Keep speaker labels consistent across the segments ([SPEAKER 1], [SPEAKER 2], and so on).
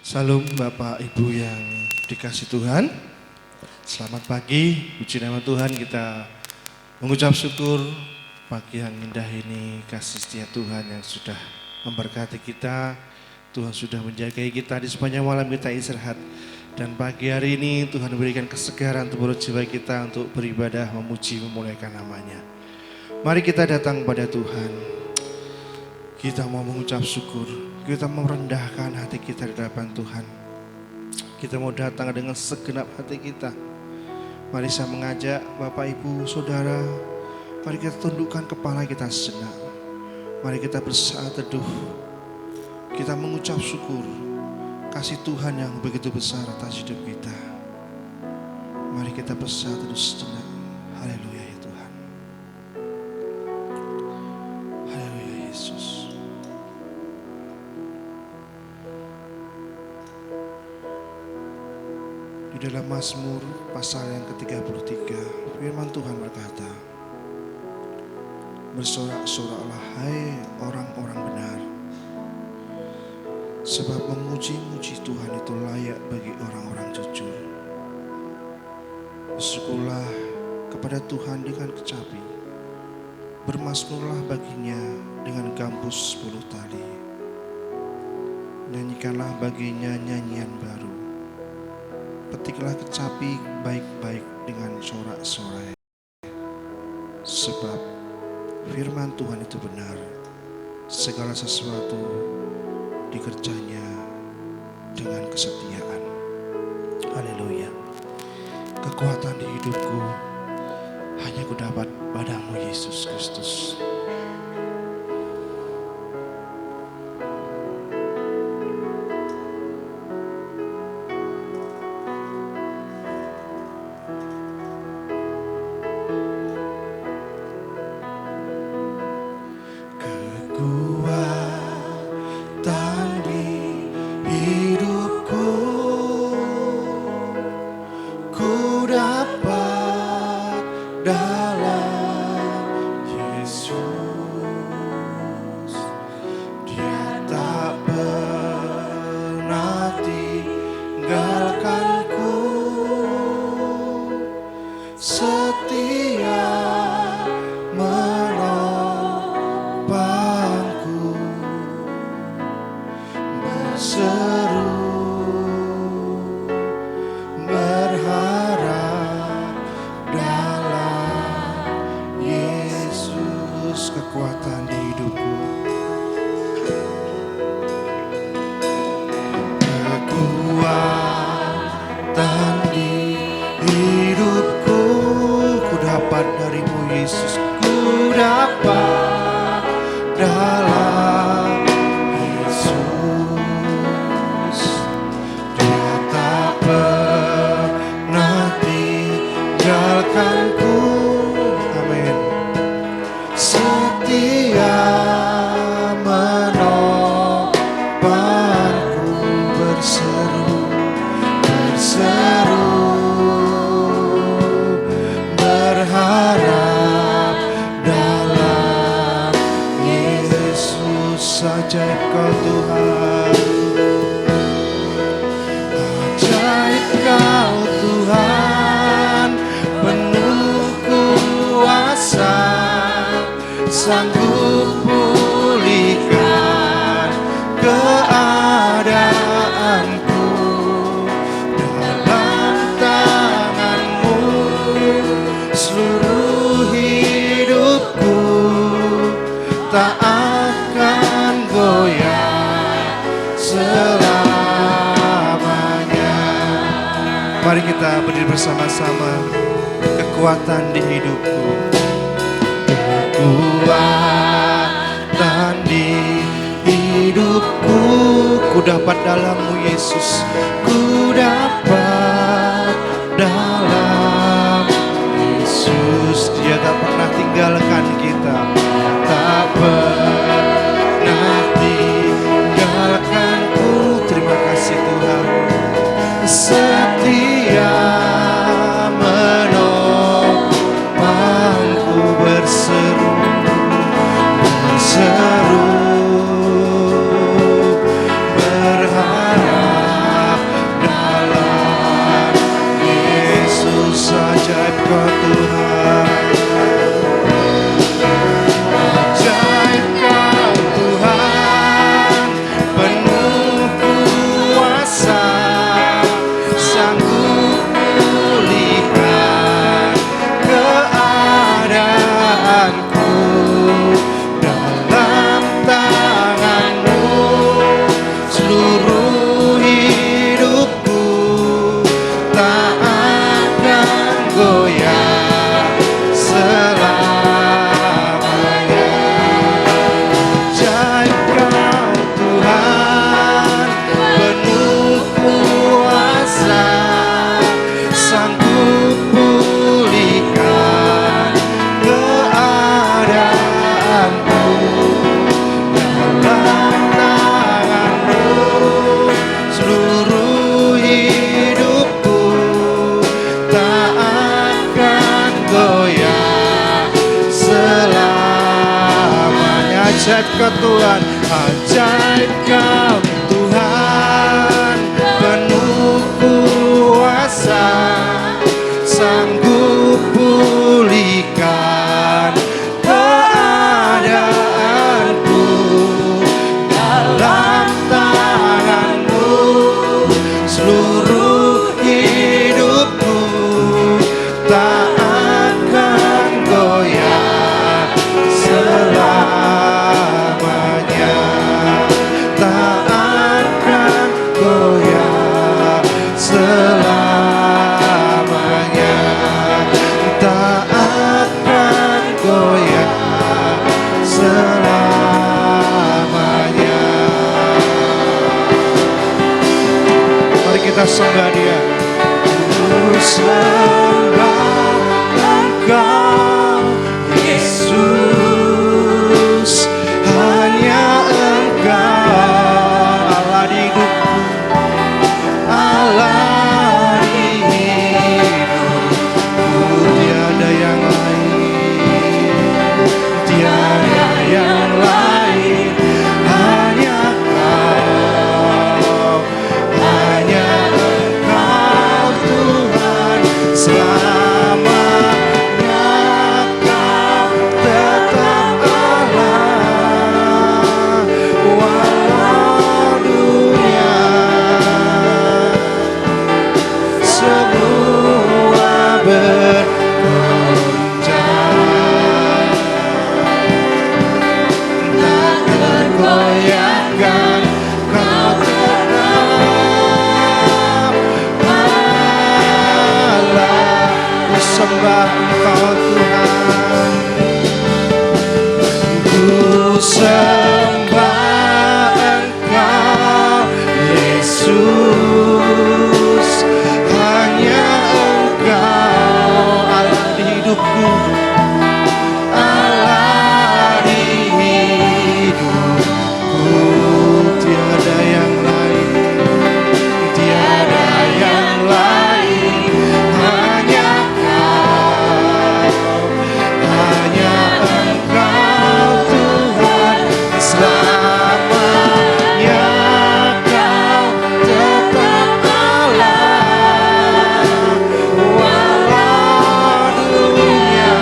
[SPEAKER 1] Salam Bapak Ibu yang dikasih Tuhan. Selamat pagi, puji nama Tuhan. Kita mengucap syukur pagi yang indah ini, kasih setia Tuhan yang sudah memberkati kita. Tuhan sudah menjagai kita di sepanjang malam kita istirahat. Dan pagi hari ini Tuhan berikan kesegaran untuk jiwa kita untuk beribadah, memuji, memuliakan namanya. Mari kita datang pada Tuhan. Kita mau mengucap syukur. Kita mau merendahkan hati kita di hadapan Tuhan. Kita mau datang dengan segenap hati kita. Mari saya mengajak Bapak Ibu Saudara, mari kita tundukkan kepala kita sejenak. Mari kita bersaat teduh. Kita mengucap syukur kasih Tuhan yang begitu besar atas hidup kita. Mari kita bersaat teduh sejenak. Haleluya ya Tuhan. Haleluya Yesus. Di dalam Mazmur pasal yang ke-33, firman Tuhan berkata, bersorak-soraklah hai orang-orang benar, sebab memuji-muji Tuhan itu layak bagi orang-orang jujur. Bersyukurlah kepada Tuhan dengan kecapi, bermazmurlah baginya dengan gambus 10 tali. Nyanyikanlah baginya nyanyian baru. Petiklah kecapi baik-baik dengan sorak-sorai. Sebab firman Tuhan itu benar, segala sesuatu dikerjanya dengan kesetiaan. Haleluya. Kekuatan di hidupku hanya kudapat padamu Yesus Kristus. Mari kita berdiri bersama-sama. Kekuatan di hidupku, kekuatan di hidupku, ku dapat dalam-Mu Yesus, ku dapat dalam Yesus. Dia tak pernah tinggalkan kita, tak pernah tinggalkanku. Terima kasih Tuhan. Setia menopangku, berseru berharap goyah selamanya. Ajaib kau Tuhan, ajaib kau Tuhan, penuh kuasa, sanggup pulihkan keadaanku, dalam tanganmu seluruh hidupku tak akan goyah selamanya, tak akan goyah selamanya, tak akan goyah selamanya. Mari kita sembah Dia. Ku sembah Engkau Yesus, hanya Engkau Allah di hidupku, Allah di hidupku, tiada yang lain, tiada yang lain, hanya Kau, hanya Engkau Tuhan, selamanya Kau tetap Allah, walau dunia semua bergoncang, tak tergoyahkan Kau tetap Allah. Ku sembah Engkau Tuhan, ku sembah Engkau Yesus, hanya Engkau Allah di hidupku, Allah di hidupku, tiada yang lain, tiada yang lain, hanya Kau, hanya Engkau Tuhan, selamanya Kau tetap Allah, walau dunia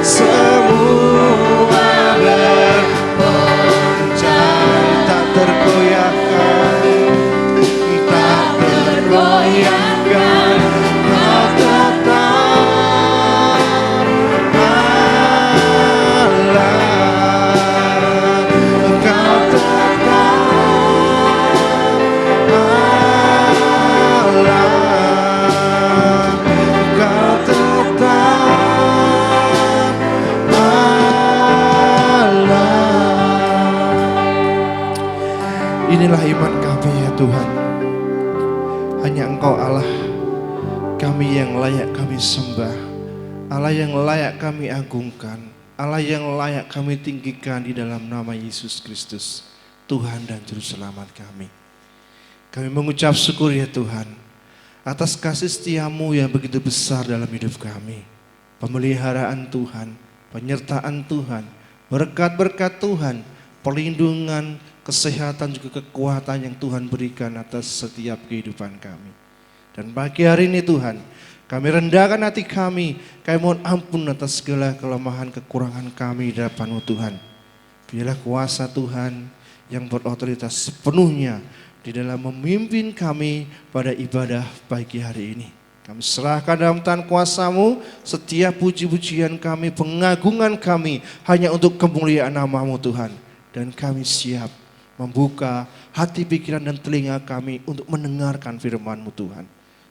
[SPEAKER 1] semua bergoncang, tak tergoyahkan, tak tergoyahkan, Kau tetap Allah, Kau tetap Allah, Kau tetap Allah. Inilah iman kami ya Tuhan, hanya Engkau Allah kami yang layak kami sembah, Allah yang layak kami agungkan, Allah yang layak kami tinggikan di dalam nama Yesus Kristus, Tuhan dan Juru Selamat kami. Kami mengucap syukur ya Tuhan atas kasih setia-Mu yang begitu besar dalam hidup kami. Pemeliharaan Tuhan, penyertaan Tuhan, berkat-berkat Tuhan, perlindungan, kesehatan juga kekuatan yang Tuhan berikan atas setiap kehidupan kami. Dan pagi hari ini Tuhan, kami rendahkan hati kami mohon ampun atas segala kelemahan kekurangan kami di hadapan-Mu Tuhan. Biarlah kuasa Tuhan yang berotoritas sepenuhnya di dalam memimpin kami pada ibadah pagi hari ini. Kami serahkan dalam tangan kuasa-Mu setiap puji-pujian kami, pengagungan kami hanya untuk kemuliaan nama-Mu Tuhan. Dan kami siap membuka hati, pikiran, dan telinga kami untuk mendengarkan firman-Mu Tuhan.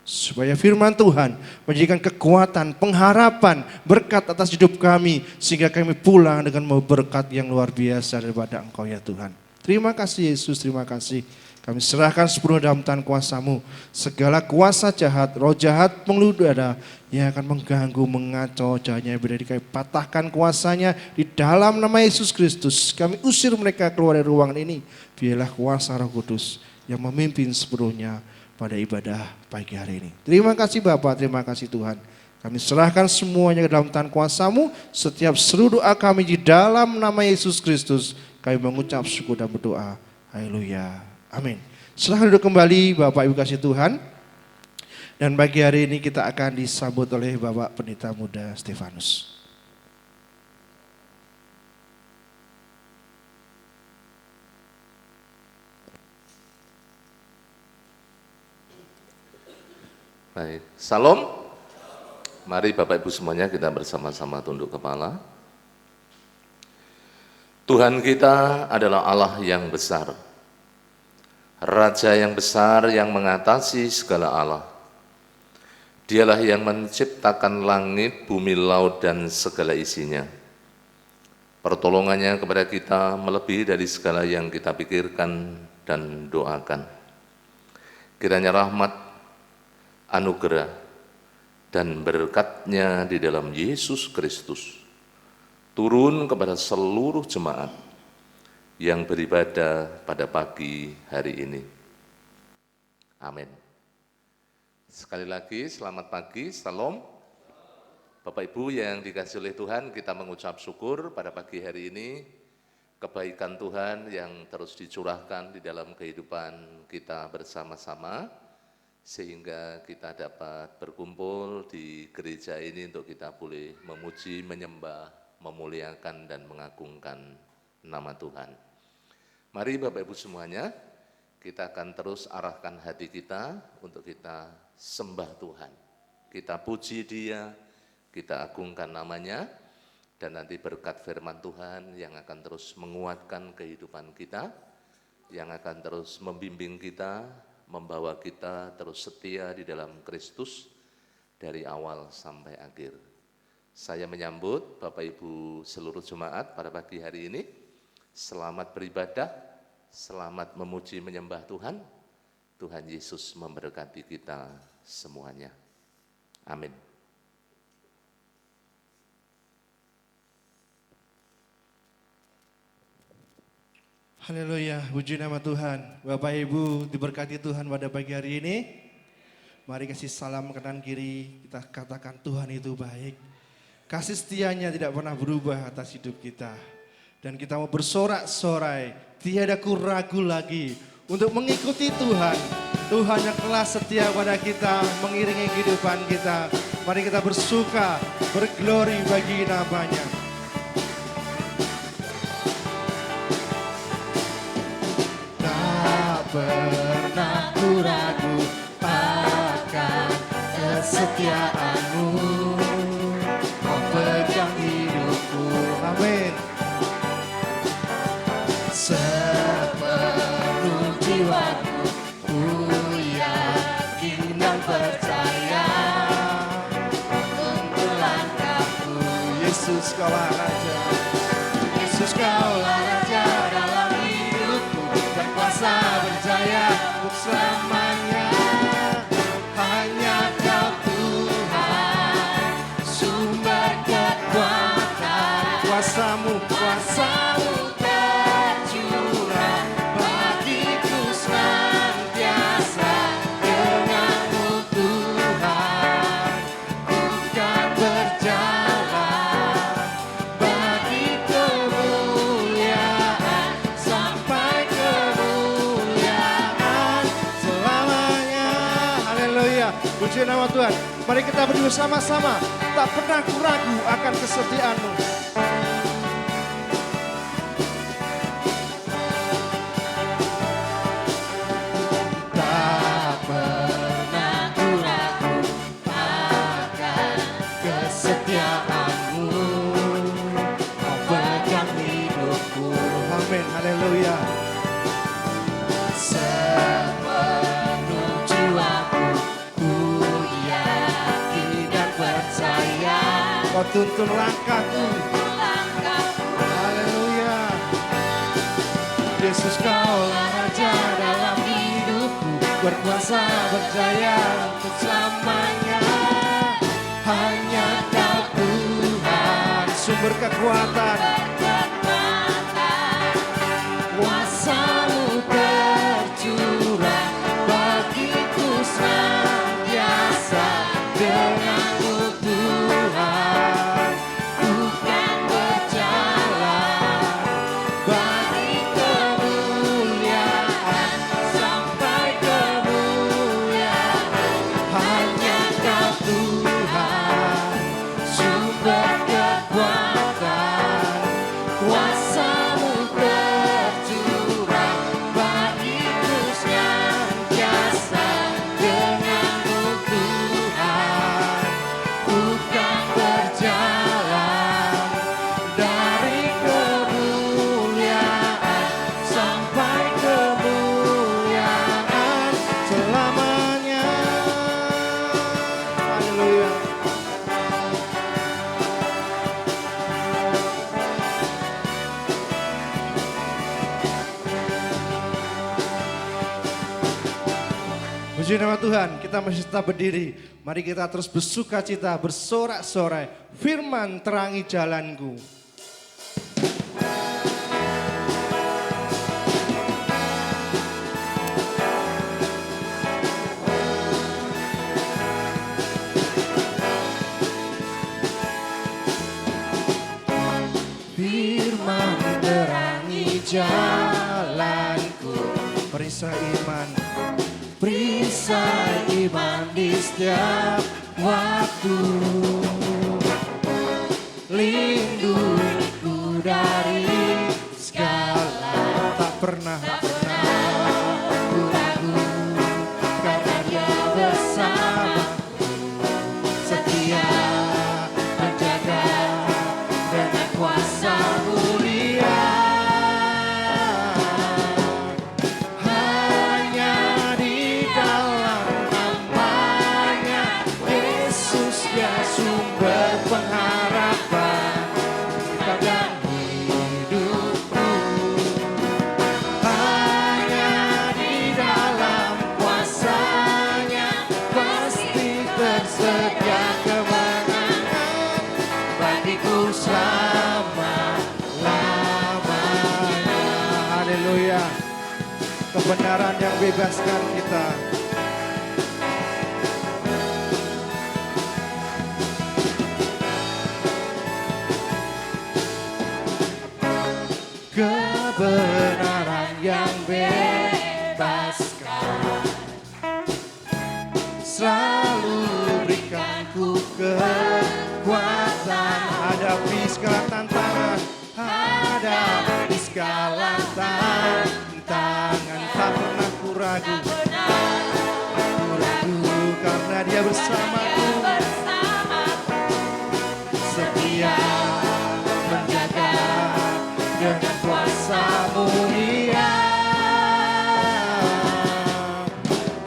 [SPEAKER 1] Supaya firman Tuhan menjadikan kekuatan, pengharapan, berkat atas hidup kami. Sehingga kami pulang dengan berkat yang luar biasa daripada Engkau ya Tuhan. Terima kasih Yesus, terima kasih. Kami serahkan sepenuh dalam tangan kuasa-Mu. Segala kuasa jahat, roh jahat, pengeluh udara yang akan mengganggu, mengacau jalannya ibadah, kami patahkan kuasanya di dalam nama Yesus Kristus. Kami usir mereka keluar dari ruangan ini. Biarlah kuasa Roh Kudus yang memimpin sepenuhnya pada ibadah pagi hari ini. Terima kasih Bapak, terima kasih Tuhan. Kami serahkan semuanya ke dalam tangan kuasa-Mu. Setiap seru doa kami di dalam nama Yesus Kristus, kami mengucap syukur dan berdoa. Haleluya. Amin. Silahkan duduk kembali Bapak Ibu kasih Tuhan. Dan pagi hari ini kita akan disambut oleh Bapak Pendeta Muda Stefanus.
[SPEAKER 2] Baik, salam. Mari Bapak Ibu semuanya kita bersama-sama tunduk kepala. Tuhan kita adalah Allah yang besar, Raja yang besar yang mengatasi segala Allah. Dialah yang menciptakan langit, bumi, laut, dan segala isinya. Pertolongannya kepada kita melebihi dari segala yang kita pikirkan dan doakan. Kiranya rahmat, anugerah, dan berkat-Nya di dalam Yesus Kristus turun kepada seluruh jemaat yang beribadah pada pagi hari ini. Amin. Sekali lagi selamat pagi, salam. Bapak Ibu yang dikasihi oleh Tuhan, kita mengucap syukur pada pagi hari ini kebaikan Tuhan yang terus dicurahkan di dalam kehidupan kita bersama-sama, sehingga kita dapat berkumpul di gereja ini untuk kita boleh memuji, menyembah, memuliakan, dan mengagungkan nama Tuhan. Mari Bapak Ibu semuanya, kita akan terus arahkan hati kita untuk kita sembah Tuhan. Kita puji Dia, kita agungkan namanya, dan nanti berkat firman Tuhan yang akan terus menguatkan kehidupan kita, yang akan terus membimbing kita, membawa kita terus setia di dalam Kristus dari awal sampai akhir. Saya menyambut Bapak Ibu seluruh jemaat pada pagi hari ini. Selamat beribadah, selamat memuji menyembah Tuhan. Tuhan Yesus memberkati kita semuanya. Amin.
[SPEAKER 1] Haleluya, puji nama Tuhan. Bapak Ibu diberkati Tuhan pada pagi hari ini. Mari kasih salam kanan kiri, kita katakan Tuhan itu baik. Kasih setianya tidak pernah berubah atas hidup kita. Dan kita mau bersorak-sorai, tiada ragu lagi untuk mengikuti Tuhan. Tuhan yang telah setia pada kita, mengiringi kehidupan kita. Mari kita bersuka, berglori bagi namanya. Tak pernah ku ragu akan kesetiaan-Mu, Kau pegang hidupku. Amin. Sepenuh jiwaku ku yakin dan percaya untuk langkahku. Yesus Kaulah Raja, Yesus Kaulah Raja dalam hidupku, dan kuasa berjaya untuk selamanya. Hanya Kau Tuhan, sumber kekuatan. Kuasa-Mu, kuasa-Mu tercurah bagiku senantiasa. Denganmu Tuhan, ku kan berjalan bagi kemuliaan sampai kemuliaan selamanya. Haleluya, puji nama Tuhan. Mari kita berdua sama-sama. Tak pernah ku ragu akan kesetiaan-Mu. Tak pernah ku ragu akan kesetiaan-Mu, Kau pegang hidupku. Amin, haleluya. Sepenuh jiwaku ku yakin dan percaya, Kau tuntun langkahku. Haleluya. Yesus Kaulah Raja dalam hidupku, berkuasa berjaya untuk selamanya. Hanya Kau Tuhan, sumber kekuatan. Kuasa-Mu tercurah bagiku senantiasa. Denganmu Tuhan, Puji nama Tuhan, kita masih tetap berdiri. Mari kita terus bersuka cita, bersorak-sorai. Firman terangi jalanku. Firman terangi jalanku. Perisai iman, perisai iman di setiap waktu. Lindungiku dari segala, tak pernah ku ragu, karena Dia bersamaku, setia menjaga dengan kuasa mulia. Hanya di dalam namanya Yesus, Dia sumber pengharapan sepanjang hidupku. Hanya di dalam kuasa-Nya pasti tersedia kemenangan bagiku selama-lamanya. Haleluya. Kebenaran yang bebaskan kita. Kebenaran yang bebaskan selalu berikan ku kekuatan hadapi segala tantangan, hadapi segala tantangan. Tak pernah ku ragu, karena Dia bersamaku, setia menjaga dengan kuasa mulia.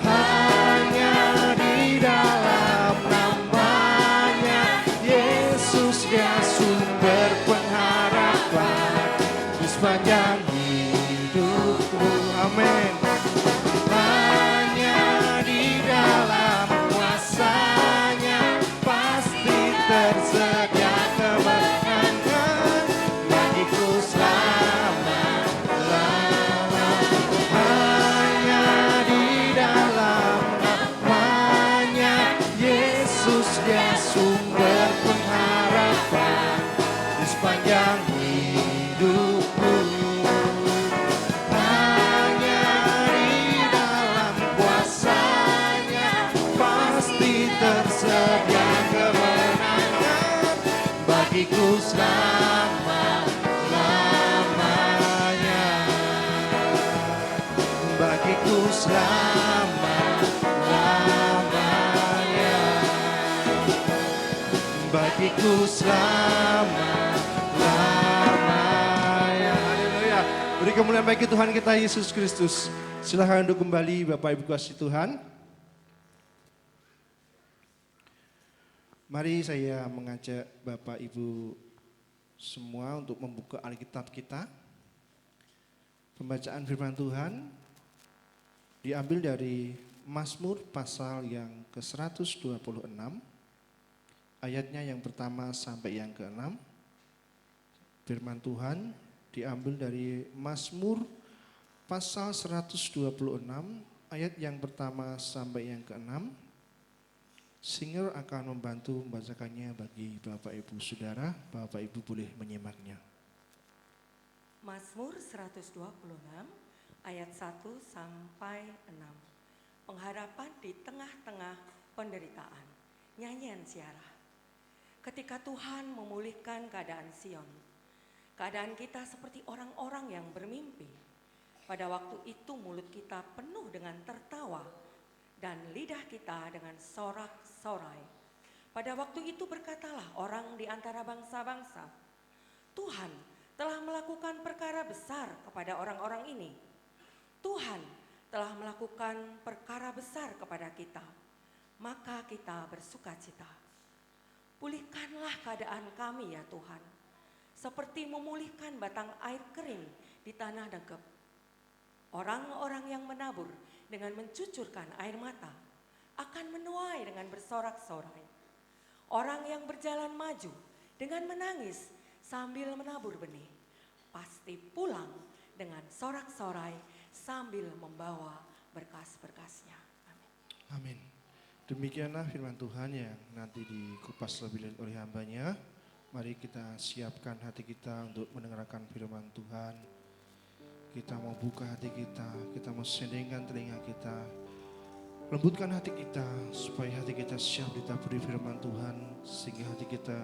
[SPEAKER 1] Hanya di dalam namanya Yesus, Dia sumber pengharapan di sepanjang hidupku. Amin. Hanya di dalam kuasa-Nya pasti tersedia kemenangan bagiku selama-lamanya. Hanya di dalam namanya Yesus, Dia sumber pengharapan di sepanjang hidupku. Hanya di dalam kuasa-Nya pasti tersedia kemenangan bagiku selama-lamanya. Bagiku selama-lamanya. Bagiku selama-lamanya. Haleluya. Beri kemuliaan bagi Tuhan kita Yesus Kristus. Silakan duduk kembali Bapak Ibu kasih Tuhan. Mari saya mengajak Bapak Ibu semua untuk membuka Alkitab kita. Pembacaan firman Tuhan diambil dari Mazmur pasal yang ke-126, ayatnya yang pertama sampai yang ke-6. Firman Tuhan diambil dari Mazmur pasal 126, ayat yang pertama sampai yang ke-6. Singer akan membantu membacakannya bagi Bapak Ibu Saudara. Bapak Ibu boleh menyimaknya.
[SPEAKER 3] Mazmur 126 ayat 1 sampai 6. Pengharapan di tengah-tengah penderitaan. Nyanyian Ziarah. Ketika Tuhan memulihkan keadaan Sion, keadaan kita seperti orang-orang yang bermimpi. Pada waktu itu mulut kita penuh dengan tertawa dan lidah kita dengan sorak-sorai. Pada waktu itu berkatalah orang di antara bangsa-bangsa, Tuhan telah melakukan perkara besar kepada orang-orang ini. Tuhan telah melakukan perkara besar kepada kita, maka kita bersukacita. Pulihkanlah keadaan kami ya Tuhan, seperti memulihkan batang air kering di tanah negeb. Orang-orang yang menabur dengan mencucurkan air mata akan menuai dengan bersorak-sorai. Orang yang berjalan maju dengan menangis sambil menabur benih, pasti pulang dengan sorak-sorai sambil membawa berkas-berkasnya. Amin.
[SPEAKER 1] Amin. Demikianlah firman Tuhan yang nanti dikupas lebih oleh hambanya. Mari kita siapkan hati kita untuk mendengarkan firman Tuhan. Kita mau buka hati kita mau sendingkan telinga kita, lembutkan hati kita supaya hati kita siap ditaburi firman Tuhan, sehingga hati kita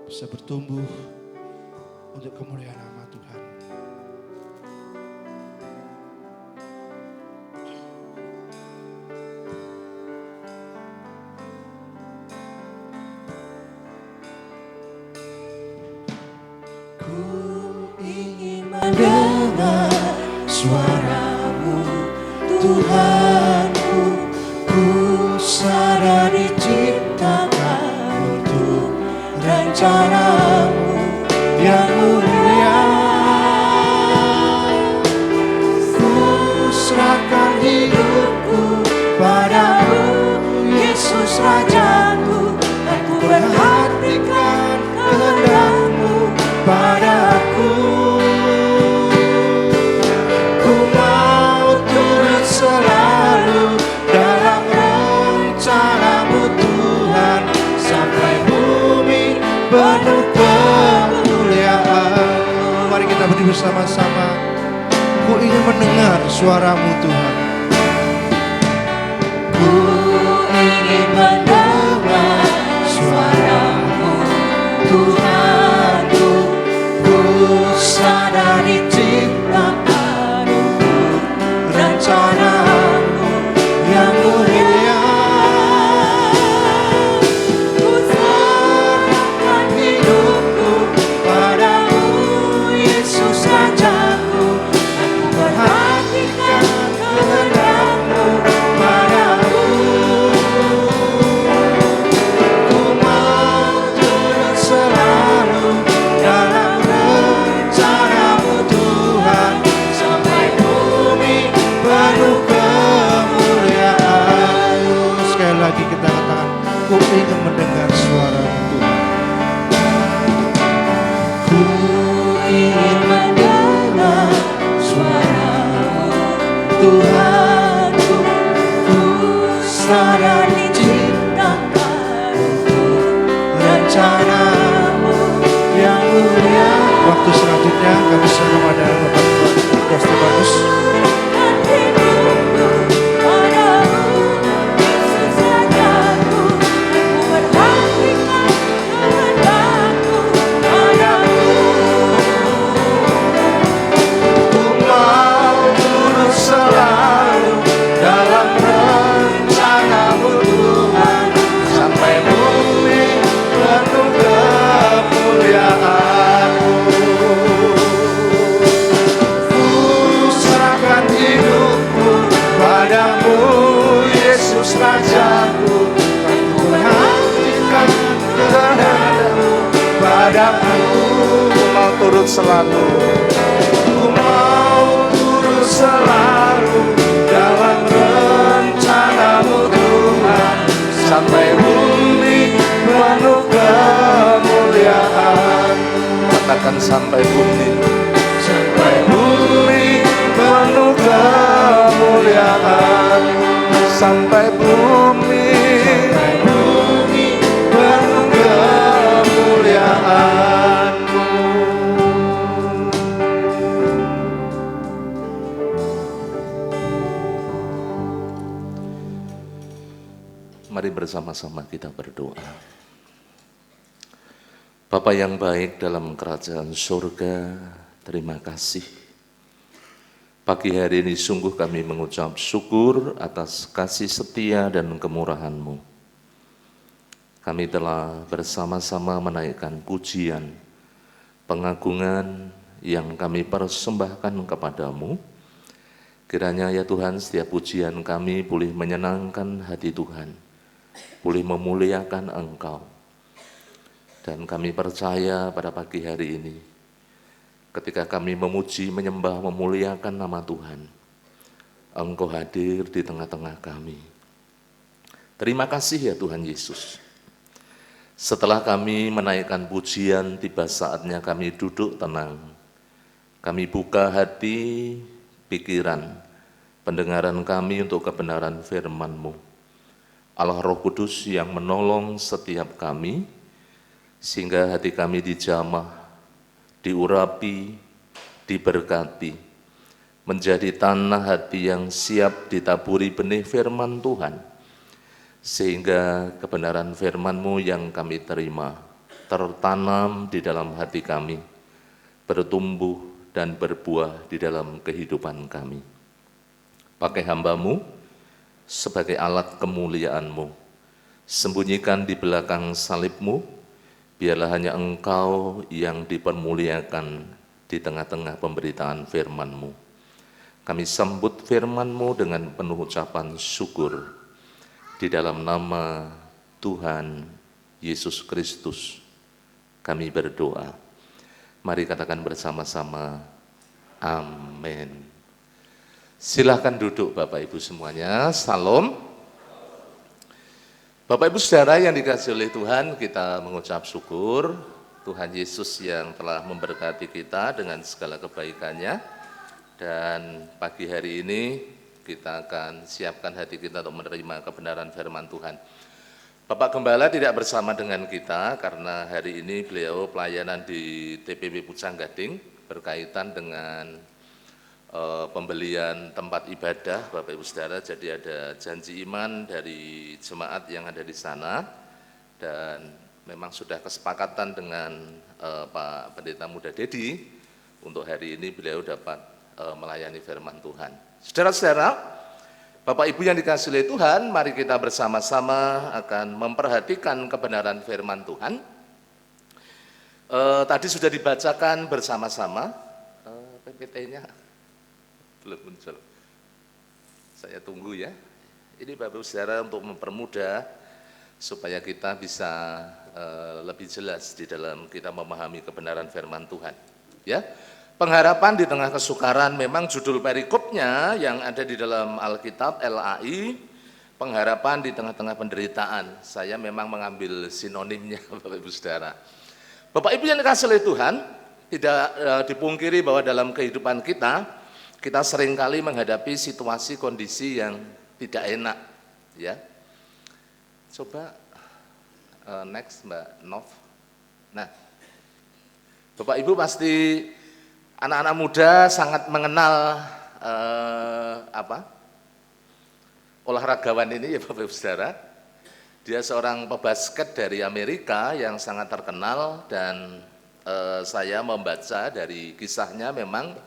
[SPEAKER 1] bisa bertumbuh untuk kemuliaan nama Tuhan. Ku ingin mendengar suara-Mu, Tuhanku. Ku sadar diciptakan untuk rencana-Mu yang mulia. Ku serahkan hidupku padamu, Yesus Rajaku. Aku perhatikan kehendak-Mu padaku. Ku mau turut selalu dalam rencana-Mu Tuhan, sampai bumi penuh kemuliaan-Mu. Mari kita berdiri bersama-sama. Ku ingin mendengar suara-Mu Tuhan. Ku ingin mendengar suara-Mu Tuhanku. Ku sadar diciptakan untuk rencana-Mu yang mulia. Ku serahkan hidupku padamu, Yesus Rajaku. Aku perhatikan kehendak-Mu padaku. Ku mau turut selalu dalam rencana-Mu Tuhan, sampai bumi penuh kemuliaan-Mu. Sekali lagi kita katakan, ku ingin mendengar suara-Mu Tuhan. Ku ingin mendengar suara-Mu Tuhanku. Ku sadar diciptakan untuk rencana-Mu yang mulia. Waktu selanjutnya kami serahkan kepada Bapak Tuan Stefanus. Ku mau turut selalu dalam rencana-Mu Tuhan, sampai bumi penuh kemuliaan-Mu. Ku serahkan hidupku padamu, Yesus Rajaku. Aku perhatikan kehendak-Mu padamu. Ku mau turut selalu. Ku mau turut selalu dalam rencana-Mu Tuhan, sampai bumi penuh kemuliaan. Katakan sampai bumi. Sampai bumi penuh kemuliaan. Sampai bumi penuh kemuliaan-Mu.
[SPEAKER 2] Mari bersama-sama kita berdoa. Bapa yang baik dalam kerajaan surga, terima kasih. Pagi hari ini sungguh kami mengucap syukur atas kasih setia dan kemurahan-Mu. Kami telah bersama-sama menaikkan pujian, pengagungan yang kami persembahkan kepadamu. Kiranya ya Tuhan, setiap pujian kami boleh menyenangkan hati Tuhan, boleh memuliakan Engkau. Dan kami percaya pada pagi hari ini, ketika kami memuji, menyembah, memuliakan nama Tuhan, Engkau hadir di tengah-tengah kami. Terima kasih ya Tuhan Yesus. Setelah kami menaikkan pujian, tiba saatnya kami duduk tenang. Kami buka hati, pikiran, pendengaran kami untuk kebenaran firman-Mu. Allah Roh Kudus yang menolong setiap kami, sehingga hati kami dijamah, diurapi, diberkati, menjadi tanah hati yang siap ditaburi benih firman Tuhan, sehingga kebenaran firman-Mu yang kami terima tertanam di dalam hati kami, bertumbuh dan berbuah di dalam kehidupan kami. Pakai hamba-Mu sebagai alat kemuliaan-Mu, sembunyikan di belakang salib-Mu, biarlah hanya Engkau yang dipermuliakan di tengah-tengah pemberitaan firman-Mu. Kami sambut firman-Mu dengan penuh ucapan syukur. Di dalam nama Tuhan Yesus Kristus kami berdoa. Mari katakan bersama-sama, amin. Silahkan duduk Bapak Ibu semuanya, salam. Bapak Ibu Saudara yang dikasihi oleh Tuhan, kita mengucap syukur Tuhan Yesus yang telah memberkati kita dengan segala kebaikannya. Dan pagi hari ini kita akan siapkan hati kita untuk menerima kebenaran firman Tuhan. Bapak Gembala tidak bersama dengan kita karena hari ini beliau pelayanan di TPP Pucang Gading berkaitan dengan pembelian tempat ibadah Bapak Ibu Saudara. Jadi ada janji iman dari jemaat yang ada di sana dan memang sudah kesepakatan dengan Pak Pendeta Muda Dedi untuk hari ini beliau dapat melayani firman Tuhan. Saudara-saudara, Bapak Ibu yang dikasihi oleh Tuhan, mari kita bersama-sama akan memperhatikan kebenaran firman Tuhan. Tadi sudah dibacakan bersama-sama, PPT-nya belum muncul. Saya tunggu ya. Ini Bapak Ibu Saudara untuk mempermudah supaya kita bisa lebih jelas di dalam kita memahami kebenaran firman Tuhan. Ya. Pengharapan di tengah kesukaran, memang judul perikopnya yang ada di dalam Alkitab LAI, pengharapan di tengah-tengah penderitaan. Saya memang mengambil sinonimnya Bapak Ibu Saudara. Bapak Ibu yang dikasihi oleh Tuhan, tidak dipungkiri bahwa dalam kehidupan kita seringkali menghadapi situasi kondisi yang tidak enak. Ya, coba next Mbak Nov. Nah, Bapak Ibu pasti anak-anak muda sangat mengenal olahragawan ini ya Bapak Ibu Saudara. Dia seorang pebasket dari Amerika yang sangat terkenal dan saya membaca dari kisahnya memang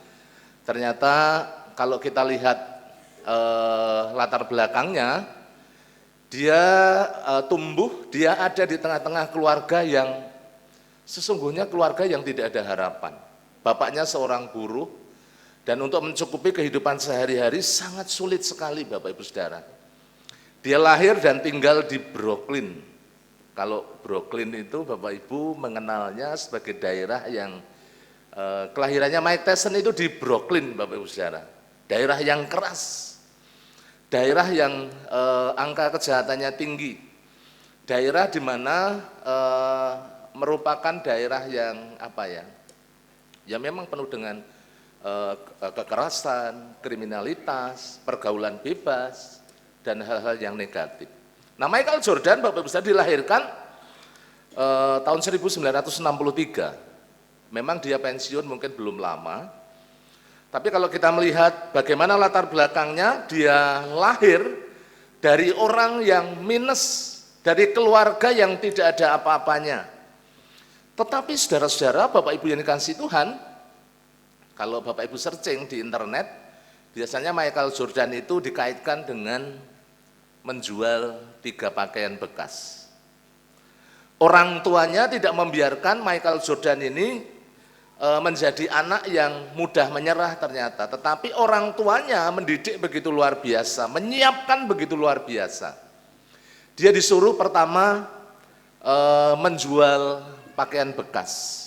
[SPEAKER 2] ternyata kalau kita lihat latar belakangnya, dia tumbuh, dia ada di tengah-tengah keluarga yang sesungguhnya keluarga yang tidak ada harapan. Bapaknya seorang buruh, dan untuk mencukupi kehidupan sehari-hari sangat sulit sekali Bapak Ibu Saudara. Dia lahir dan tinggal di Brooklyn. Kalau Brooklyn itu Bapak Ibu mengenalnya sebagai daerah yang kelahirannya Mike Tyson itu di Brooklyn Bapak Ibu Saudara. Daerah yang keras, daerah yang angka kejahatannya tinggi, daerah di mana merupakan daerah yang ya memang penuh dengan kekerasan, kriminalitas, pergaulan bebas, dan hal-hal yang negatif. Nah, Michael Jordan Bapak Ibu Saudara dilahirkan tahun 1963. Memang dia pensiun mungkin belum lama, tapi kalau kita melihat bagaimana latar belakangnya, dia lahir dari orang yang minus, dari keluarga yang tidak ada apa-apanya. Tetapi saudara-saudara, Bapak Ibu yang dikasihi Tuhan, kalau Bapak Ibu searching di internet, biasanya Michael Jordan itu dikaitkan dengan menjual 3 pakaian bekas. Orang tuanya tidak membiarkan Michael Jordan ini menjadi anak yang mudah menyerah ternyata, tetapi orang tuanya mendidik begitu luar biasa, menyiapkan begitu luar biasa. Dia disuruh pertama menjual pakaian bekas.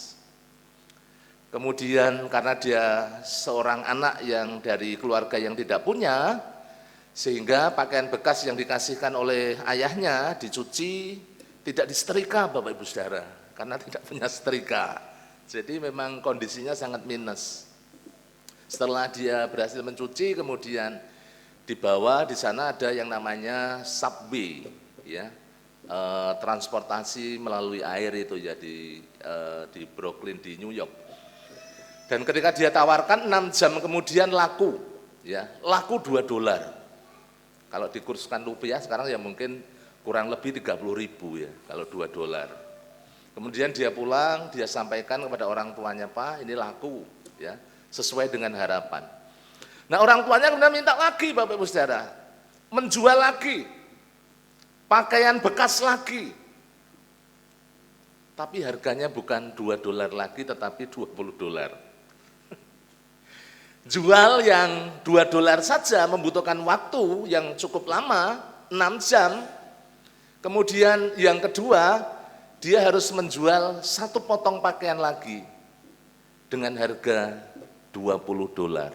[SPEAKER 2] Kemudian karena dia seorang anak yang dari keluarga yang tidak punya, sehingga pakaian bekas yang dikasihkan oleh ayahnya dicuci, tidak disetrika Bapak Ibu Saudara, karena tidak punya setrika. Jadi memang kondisinya sangat minus. Setelah dia berhasil mencuci, kemudian dibawa, di sana ada yang namanya subway, ya, transportasi melalui air itu ya di Brooklyn di New York. Dan ketika dia tawarkan 6 jam kemudian laku, ya, laku $2. Kalau dikurskan rupiah sekarang ya mungkin kurang lebih 30.000 ya, kalau $2. Kemudian dia pulang, dia sampaikan kepada orang tuanya, Pak, ini laku, ya, sesuai dengan harapan. Nah, orang tuanya kemudian minta lagi, Bapak Ibu Saudara, menjual lagi, pakaian bekas lagi. Tapi harganya bukan $2 lagi, tetapi $20. Jual yang $2 saja membutuhkan waktu yang cukup lama, 6 jam. Kemudian yang kedua, dia harus menjual 1 potong pakaian lagi dengan harga $20.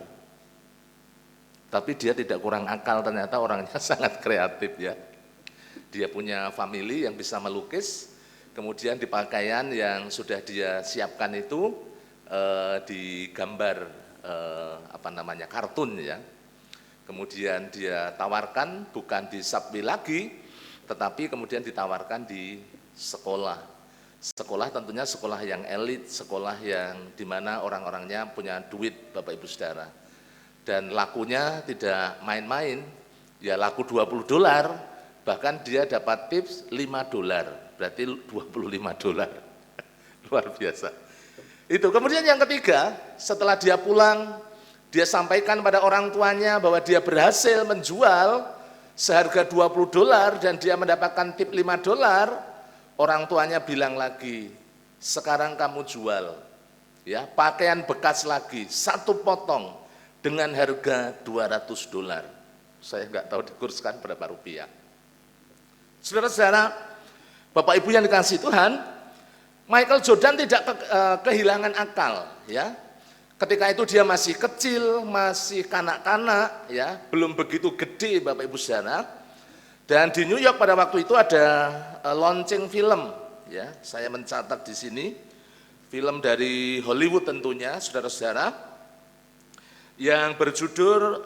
[SPEAKER 2] Tapi dia tidak kurang akal, ternyata orangnya sangat kreatif ya. Dia punya family yang bisa melukis, kemudian di pakaian yang sudah dia siapkan itu digambar kartun ya. Kemudian dia tawarkan bukan di subway lagi, tetapi kemudian ditawarkan di sekolah. Sekolah tentunya sekolah yang elit, sekolah yang dimana orang-orangnya punya duit Bapak Ibu Saudara. Dan lakunya tidak main-main, ya laku $20, bahkan dia dapat tips $5, berarti $25. Luar biasa. Itu. Kemudian yang ketiga, setelah dia pulang, dia sampaikan pada orang tuanya bahwa dia berhasil menjual seharga $20 dan dia mendapatkan tip $5. Orang tuanya bilang lagi, sekarang kamu jual, ya, pakaian bekas lagi 1 potong dengan harga $200. Saya nggak tahu dikurskan berapa rupiah. Saudara-saudara, Bapak Ibu yang dikasihi Tuhan, Michael Jordan tidak kehilangan akal, ya. Ketika itu dia masih kecil, masih kanak-kanak, ya, belum begitu gede Bapak Ibu Saudara. Dan di New York pada waktu itu ada launching film, ya. Saya mencatat di sini film dari Hollywood tentunya, saudara-saudara, yang berjudul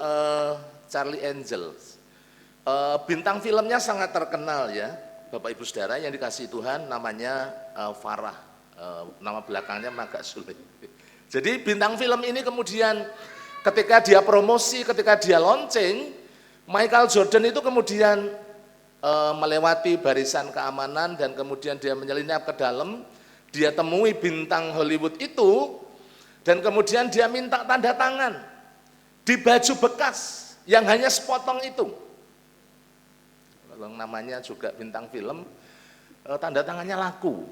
[SPEAKER 2] Charlie Angel. Bintang filmnya sangat terkenal ya. Bapak Ibu Saudara yang dikasihi Tuhan, namanya Farah, nama belakangnya agak sulit. Jadi bintang film ini kemudian ketika dia promosi, ketika dia launching, Michael Jordan itu kemudian melewati barisan keamanan dan kemudian dia menyelinap ke dalam, dia temui bintang Hollywood itu dan kemudian dia minta tanda tangan di baju bekas yang hanya sepotong itu. Kalau namanya juga bintang film, tanda tangannya laku,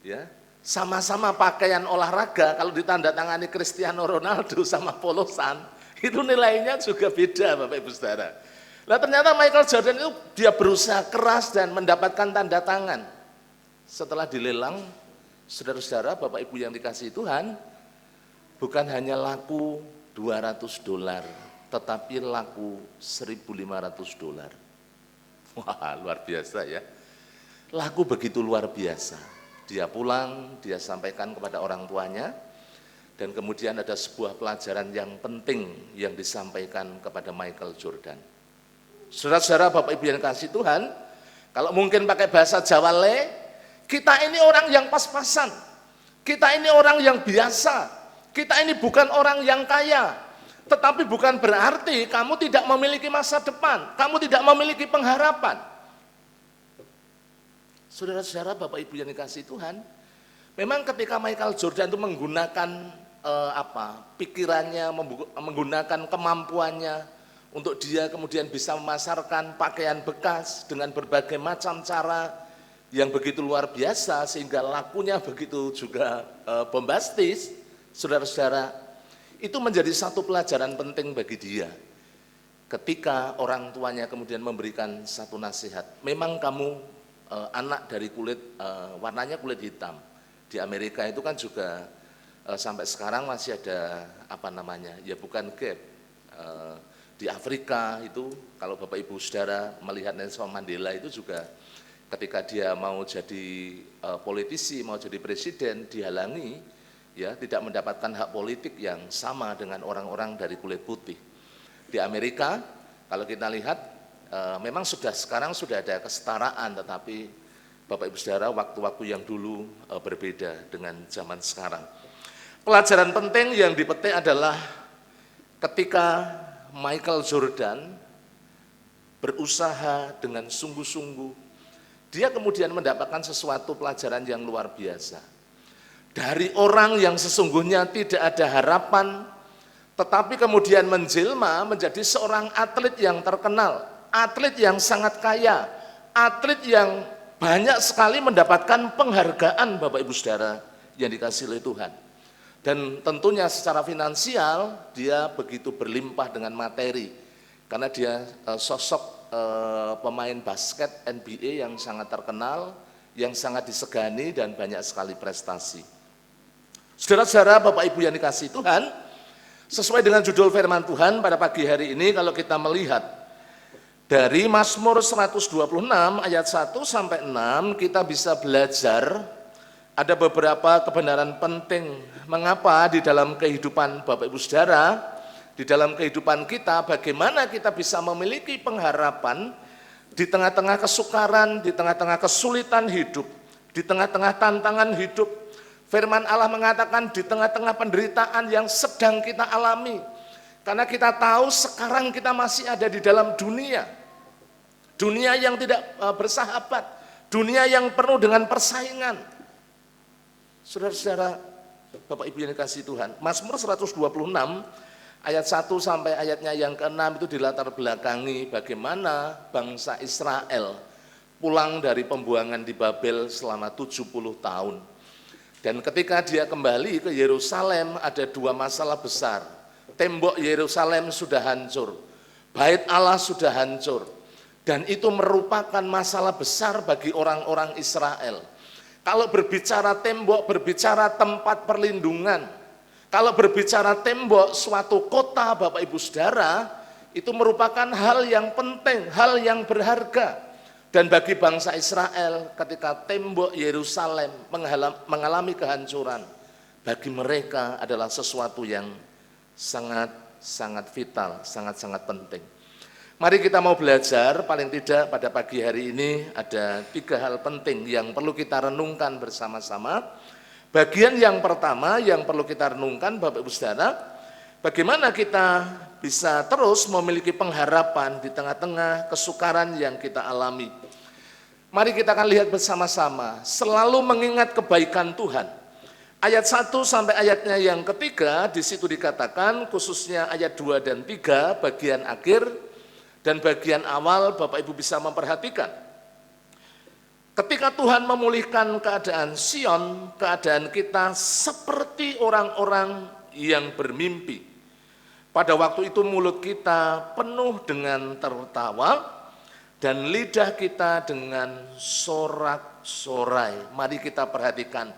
[SPEAKER 2] ya. Sama-sama pakaian olahraga, kalau ditandatangani Cristiano Ronaldo sama polosan, itu nilainya juga beda Bapak Ibu Saudara. Nah ternyata Michael Jordan itu dia berusaha keras dan mendapatkan tanda tangan. Setelah dilelang, saudara-saudara, Bapak Ibu yang dikasihi Tuhan, bukan hanya laku $200, tetapi laku $1.500. Wah, luar biasa ya. Laku begitu luar biasa. Dia pulang, dia sampaikan kepada orang tuanya, dan kemudian ada sebuah pelajaran yang penting yang disampaikan kepada Michael Jordan. Saudara-saudara, Bapak Ibu yang kasih Tuhan, kalau mungkin pakai bahasa Jawa le, kita ini orang yang pas-pasan. Kita ini orang yang biasa. Kita ini bukan orang yang kaya. Tetapi bukan berarti kamu tidak memiliki masa depan, kamu tidak memiliki pengharapan. Saudara-saudara, Bapak Ibu yang dikasihi Tuhan, memang ketika Michael Jordan itu menggunakan pikirannya, menggunakan kemampuannya untuk dia kemudian bisa memasarkan pakaian bekas dengan berbagai macam cara yang begitu luar biasa sehingga lakunya begitu juga bombastis, saudara-saudara. Itu menjadi satu pelajaran penting bagi dia. Ketika orang tuanya kemudian memberikan satu nasihat, memang kamu anak dari kulit warnanya kulit hitam. Di Amerika itu kan juga sampai sekarang masih ada ya bukan gap. Di Afrika itu kalau Bapak Ibu Saudara melihat Nelson Mandela itu juga ketika dia mau jadi politisi, mau jadi presiden dihalangi, ya tidak mendapatkan hak politik yang sama dengan orang-orang dari kulit putih. Di Amerika kalau kita lihat memang sekarang sudah ada kesetaraan, tetapi Bapak Ibu Saudara waktu-waktu yang dulu berbeda dengan zaman sekarang. Pelajaran penting yang dipetik adalah ketika Michael Jordan berusaha dengan sungguh-sungguh, dia kemudian mendapatkan sesuatu pelajaran yang luar biasa. Dari orang yang sesungguhnya tidak ada harapan, tetapi kemudian menjelma menjadi seorang atlet yang terkenal, atlet yang sangat kaya, atlet yang banyak sekali mendapatkan penghargaan Bapak Ibu Saudara yang dikasihi oleh Tuhan. Dan tentunya secara finansial dia begitu berlimpah dengan materi, karena dia sosok pemain basket NBA yang sangat terkenal, yang sangat disegani dan banyak sekali prestasi. Saudara-saudara, Bapak Ibu yang dikasihi Tuhan, sesuai dengan judul firman Tuhan pada pagi hari ini, kalau kita melihat dari Mazmur 126 ayat 1 sampai 6, kita bisa belajar ada beberapa kebenaran penting. Mengapa di dalam kehidupan Bapak Ibu Saudara, di dalam kehidupan kita, bagaimana kita bisa memiliki pengharapan di tengah-tengah kesukaran, di tengah-tengah kesulitan hidup, di tengah-tengah tantangan hidup. Firman Allah mengatakan di tengah-tengah penderitaan yang sedang kita alami. Karena kita tahu sekarang kita masih ada di dalam dunia. Dunia yang tidak bersahabat, dunia yang penuh dengan persaingan. Saudara-saudara, Bapak Ibu yang dikasihi Tuhan, Mazmur 126 ayat 1 sampai ayatnya yang ke-6 itu dilatar belakangi bagaimana bangsa Israel pulang dari pembuangan di Babel selama 70 tahun. Dan ketika dia kembali ke Yerusalem ada dua masalah besar. Tembok Yerusalem sudah hancur, bait Allah sudah hancur, dan itu merupakan masalah besar bagi orang-orang Israel. Kalau berbicara tembok, berbicara tempat perlindungan. Kalau berbicara tembok suatu kota, Bapak Ibu Saudara, itu merupakan hal yang penting, hal yang berharga. Dan bagi bangsa Israel, ketika tembok Yerusalem mengalami kehancuran, bagi mereka adalah sesuatu yang sangat vital, sangat penting. Mari kita mau belajar, paling tidak pada pagi hari ini ada 3 hal penting yang perlu kita renungkan bersama-sama. Bagian yang pertama yang perlu kita renungkan Bapak Ibu Saudara, bagaimana kita bisa terus memiliki pengharapan di tengah-tengah kesukaran yang kita alami. Mari kita akan lihat bersama-sama, selalu mengingat kebaikan Tuhan. Ayat 1 sampai ayatnya yang ketiga, di situ dikatakan khususnya ayat 2 dan 3 bagian akhir. Dan bagian awal Bapak Ibu bisa memperhatikan. Ketika Tuhan memulihkan keadaan Sion, keadaan kita seperti orang-orang yang bermimpi. Pada waktu itu mulut kita penuh dengan tertawa dan lidah kita dengan sorak-sorai. Mari kita perhatikan.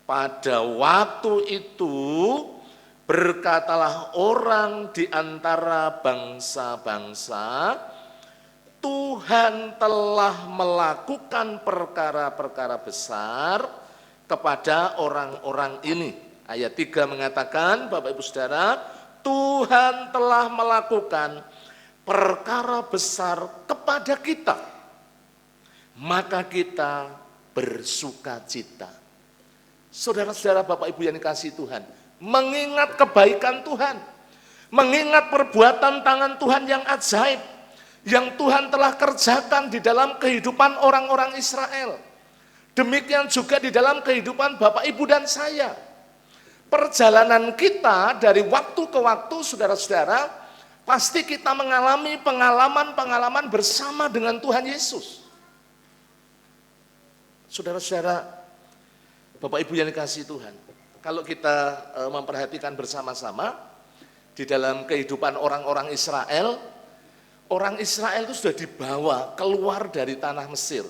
[SPEAKER 2] Pada waktu itu berkatalah orang di antara bangsa-bangsa, Tuhan telah melakukan perkara-perkara besar kepada orang-orang ini. Ayat 3 mengatakan, Bapak Ibu Saudara, Tuhan telah melakukan perkara besar kepada kita, maka kita bersukacita. Saudara-saudara, Bapak Ibu yang dikasihi Tuhan, mengingat kebaikan Tuhan, mengingat perbuatan tangan Tuhan yang ajaib, yang Tuhan telah kerjakan di dalam kehidupan orang-orang Israel. Demikian juga di dalam kehidupan Bapak, Ibu, dan saya. Perjalanan kita dari waktu ke waktu, saudara-saudara, pasti kita mengalami pengalaman-pengalaman bersama dengan Tuhan Yesus. Saudara-saudara, Bapak Ibu yang dikasihi Tuhan, kalau kita memperhatikan bersama-sama di dalam kehidupan orang-orang Israel, orang Israel itu sudah dibawa keluar dari tanah Mesir.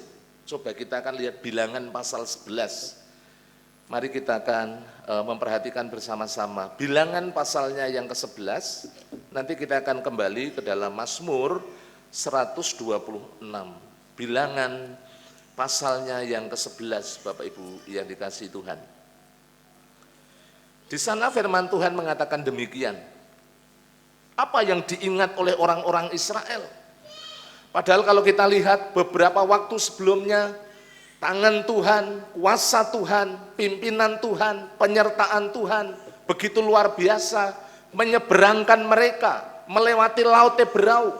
[SPEAKER 2] Coba kita akan lihat Bilangan pasal 11. Mari kita akan memperhatikan bersama-sama bilangan pasalnya yang ke-11. Nanti kita akan kembali ke dalam Mazmur 126. Bilangan pasalnya yang ke-11, Bapak Ibu yang dikasihi Tuhan. Di sana firman Tuhan mengatakan demikian. Apa yang diingat oleh orang-orang Israel? Padahal kalau kita lihat beberapa waktu sebelumnya, tangan Tuhan, kuasa Tuhan, pimpinan Tuhan, penyertaan Tuhan begitu luar biasa menyeberangkan mereka melewati Laut Teberau.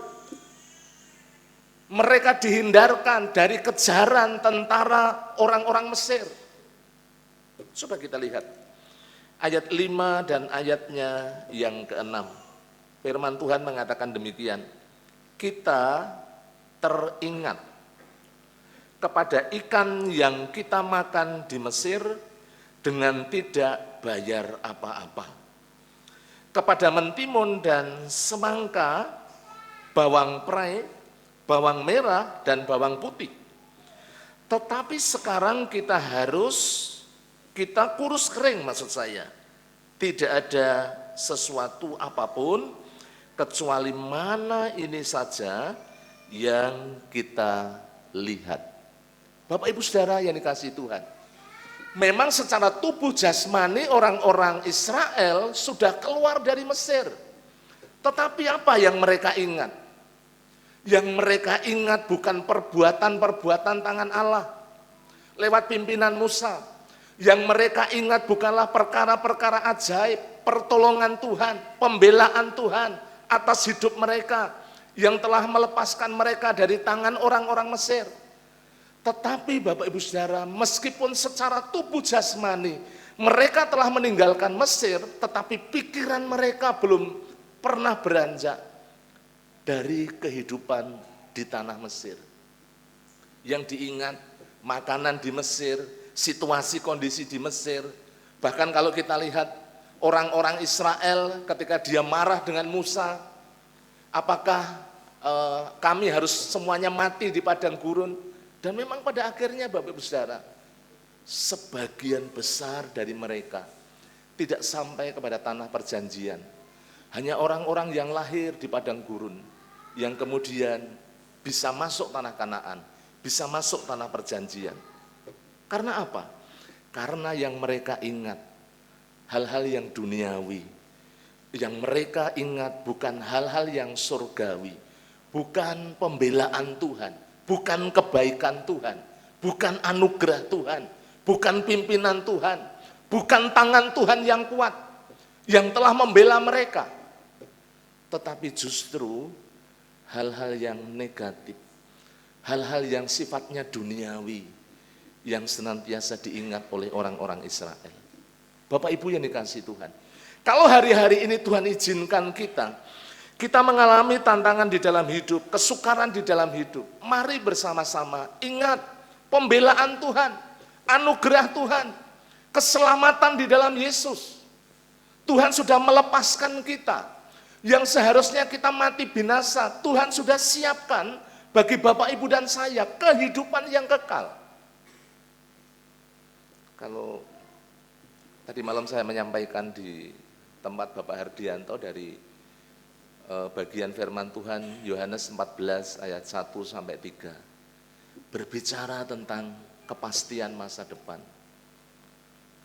[SPEAKER 2] Mereka dihindarkan dari kejaran tentara orang-orang Mesir. Coba kita lihat ayat 5 dan ayatnya yang ke-6. Firman Tuhan mengatakan demikian. Kita teringat kepada ikan yang kita makan di Mesir dengan tidak bayar apa-apa, kepada mentimun dan semangka, bawang prei, bawang merah dan bawang putih. Tetapi sekarang kita kurus kering, maksud saya. Tidak ada sesuatu apapun kecuali mana ini saja yang kita lihat. Bapak Ibu Saudara yang dikasihi Tuhan, memang secara tubuh jasmani orang-orang Israel sudah keluar dari Mesir. Tetapi apa yang mereka ingat? Yang mereka ingat bukan perbuatan-perbuatan tangan Allah lewat pimpinan Musa. Yang mereka ingat bukanlah perkara-perkara ajaib, pertolongan Tuhan, pembelaan Tuhan atas hidup mereka yang telah melepaskan mereka dari tangan orang-orang Mesir. Tetapi Bapak Ibu Saudara, meskipun secara tubuh jasmani mereka telah meninggalkan Mesir, tetapi pikiran mereka belum pernah beranjak dari kehidupan di tanah Mesir. Yang diingat makanan di Mesir, situasi kondisi di Mesir. Bahkan kalau kita lihat orang-orang Israel ketika dia marah dengan Musa, apakah kami harus semuanya mati di padang gurun? Dan memang pada akhirnya Bapak Ibu Saudara, sebagian besar dari mereka tidak sampai kepada tanah perjanjian. Hanya orang-orang yang lahir di padang gurun yang kemudian bisa masuk tanah Kanaan, bisa masuk tanah perjanjian. Karena apa? Karena yang mereka ingat hal-hal yang duniawi. Yang mereka ingat bukan hal-hal yang surgawi, bukan pembelaan Tuhan, bukan kebaikan Tuhan, bukan anugerah Tuhan, bukan pimpinan Tuhan, bukan tangan Tuhan yang kuat yang telah membela mereka, tetapi justru hal-hal yang negatif, hal-hal yang sifatnya duniawi yang senantiasa diingat oleh orang-orang Israel. Bapak Ibu yang dikasihi Tuhan, kalau hari-hari ini Tuhan izinkan kita mengalami tantangan di dalam hidup, kesukaran di dalam hidup. Mari bersama-sama ingat pembelaan Tuhan, anugerah Tuhan, keselamatan di dalam Yesus. Tuhan sudah melepaskan kita. Yang seharusnya kita mati binasa, Tuhan sudah siapkan bagi Bapak, Ibu, dan saya kehidupan yang kekal. Kalau tadi malam saya menyampaikan di tempat Bapak Hardianto dari bagian firman Tuhan Yohanes 14 ayat 1 sampai 3 berbicara tentang kepastian masa depan.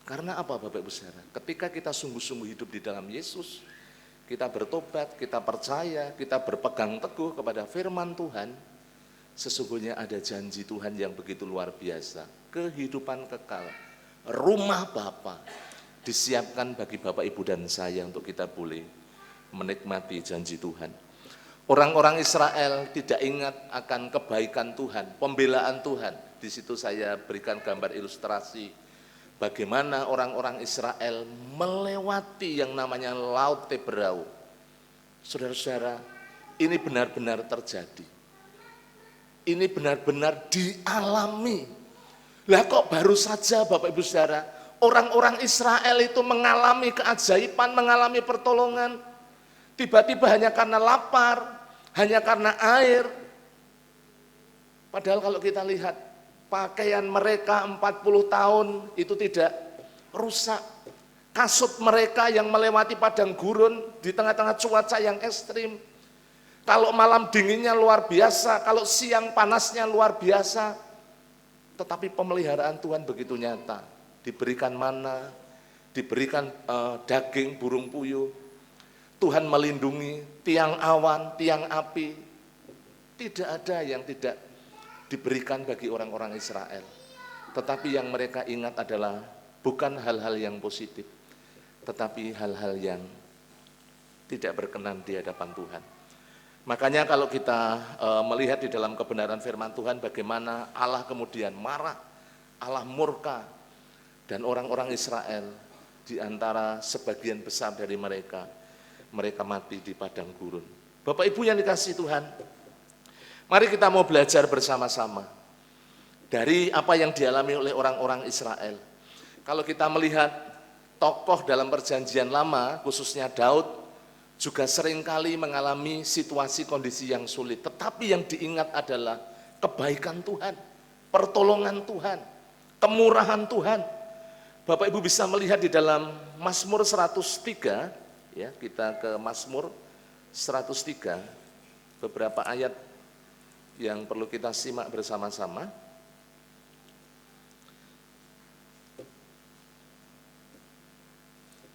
[SPEAKER 2] Karena apa Bapak Ibu Saudara? Ketika kita sungguh-sungguh hidup di dalam Yesus, kita bertobat, kita percaya, kita berpegang teguh kepada firman Tuhan, sesungguhnya ada janji Tuhan yang begitu luar biasa. Kehidupan kekal, rumah Bapa disiapkan bagi Bapak, Ibu, dan saya untuk kita boleh menikmati janji Tuhan. Orang-orang Israel tidak ingat akan kebaikan Tuhan, pembelaan Tuhan. Di situ saya berikan gambar ilustrasi bagaimana orang-orang Israel melewati yang namanya Laut Teberau. Saudara-saudara, ini benar-benar terjadi. Ini benar-benar dialami. Lah kok baru saja Bapak Ibu Saudara, orang-orang Israel itu mengalami keajaiban, mengalami pertolongan. Tiba-tiba hanya karena lapar, hanya karena air. Padahal kalau kita lihat pakaian mereka 40 tahun itu tidak rusak. Kasut mereka yang melewati padang gurun di tengah-tengah cuaca yang ekstrim. Kalau malam dinginnya luar biasa, kalau siang panasnya luar biasa. Tetapi pemeliharaan Tuhan begitu nyata. Diberikan mana, diberikan daging burung puyuh. Tuhan melindungi tiang awan, tiang api. Tidak ada yang tidak diberikan bagi orang-orang Israel. Tetapi yang mereka ingat adalah bukan hal-hal yang positif, tetapi hal-hal yang tidak berkenan di hadapan Tuhan. Makanya kalau kita melihat di dalam kebenaran firman Tuhan bagaimana Allah kemudian marah, Allah murka, dan orang-orang Israel di antara sebagian besar dari mereka mati di padang gurun. Bapak Ibu yang dikasihi Tuhan, mari kita mau belajar bersama-sama dari apa yang dialami oleh orang-orang Israel. Kalau kita melihat tokoh dalam perjanjian lama, khususnya Daud, juga seringkali mengalami situasi kondisi yang sulit. Tetapi yang diingat adalah kebaikan Tuhan, pertolongan Tuhan, kemurahan Tuhan. Bapak Ibu bisa melihat di dalam Mazmur 103, ya, kita ke Mazmur 103, beberapa ayat yang perlu kita simak bersama-sama.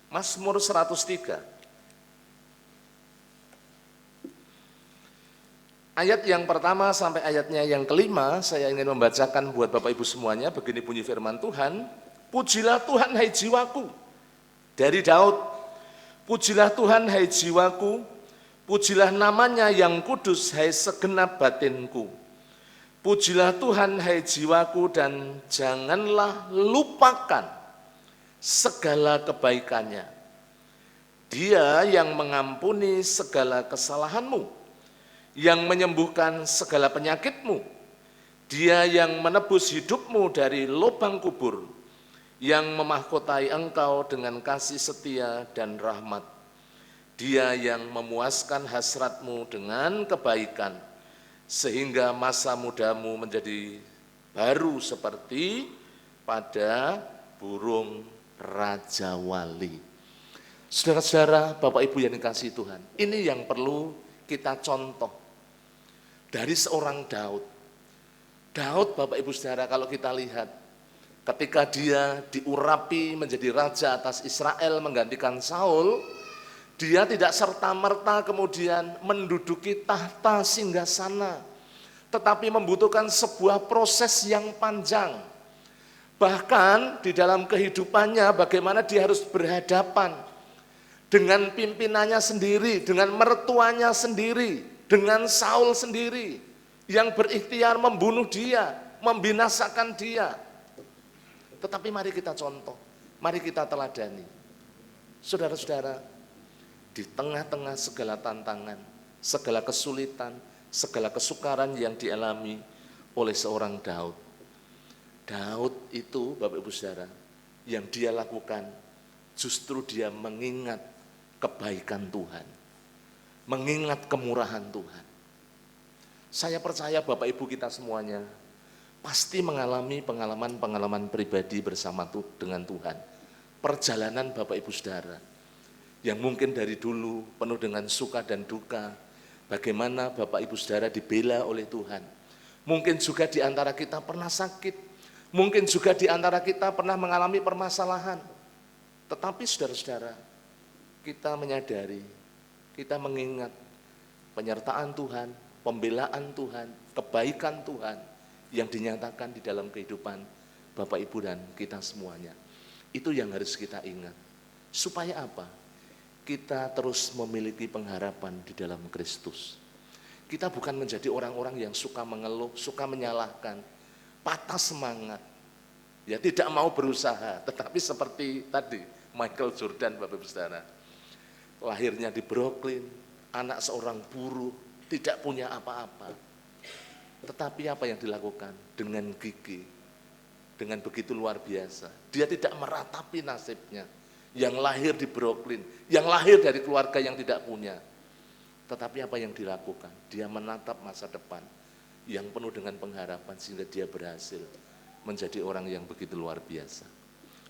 [SPEAKER 2] Mazmur 103. Ayat yang pertama sampai ayatnya yang kelima, saya ingin membacakan buat Bapak Ibu semuanya. Begini bunyi firman Tuhan, pujilah Tuhan hai jiwaku. Dari Daud, pujilah Tuhan hai jiwaku, pujilah namanya yang kudus hai segenap batinku. Pujilah Tuhan hai jiwaku dan janganlah lupakan segala kebaikannya. Dia yang mengampuni segala kesalahanmu, yang menyembuhkan segala penyakitmu. Dia yang menebus hidupmu dari lubang kubur, yang memahkotai engkau dengan kasih setia dan rahmat. Dia yang memuaskan hasratmu dengan kebaikan, sehingga masa mudamu menjadi baru seperti pada burung Raja Wali. Saudara-saudara, Bapak Ibu yang dikasihi Tuhan, ini yang perlu kita contoh dari seorang Daud. Daud, Bapak Ibu saudara, kalau kita lihat ketika dia diurapi menjadi raja atas Israel menggantikan Saul, dia tidak serta-merta kemudian menduduki tahta singgasana, tetapi membutuhkan sebuah proses yang panjang. Bahkan di dalam kehidupannya bagaimana dia harus berhadapan dengan pimpinannya sendiri, dengan mertuanya sendiri, dengan Saul sendiri yang berikhtiar membunuh dia, membinasakan dia. Tetapi mari kita contoh, mari kita teladani. Saudara-saudara, di tengah-tengah segala tantangan, segala kesulitan, segala kesukaran yang dialami oleh seorang Daud. Daud itu, Bapak Ibu saudara, yang dia lakukan justru dia mengingat kebaikan Tuhan, mengingat kemurahan Tuhan. Saya percaya Bapak Ibu kita semuanya pasti mengalami pengalaman-pengalaman pribadi bersama dengan Tuhan. Perjalanan Bapak Ibu saudara yang mungkin dari dulu penuh dengan suka dan duka. Bagaimana Bapak Ibu saudara dibela oleh Tuhan. Mungkin juga di antara kita pernah sakit. Mungkin juga di antara kita pernah mengalami permasalahan. Tetapi saudara-saudara, kita menyadari, kita mengingat penyertaan Tuhan, pembelaan Tuhan, kebaikan Tuhan yang dinyatakan di dalam kehidupan Bapak Ibu dan kita semuanya. Itu yang harus kita ingat. Supaya apa? Kita terus memiliki pengharapan di dalam Kristus. Kita bukan menjadi orang-orang yang suka mengeluh, suka menyalahkan, patah semangat, ya tidak mau berusaha. Tetapi seperti tadi Michael Jordan, Bapak Ibu saudara, lahirnya di Brooklyn, anak seorang buruh, tidak punya apa-apa. Tetapi apa yang dilakukan? Dengan gigih, dengan begitu luar biasa. Dia tidak meratapi nasibnya, yang lahir di Brooklyn, yang lahir dari keluarga yang tidak punya. Tetapi apa yang dilakukan? Dia menatap masa depan yang penuh dengan pengharapan sehingga dia berhasil menjadi orang yang begitu luar biasa.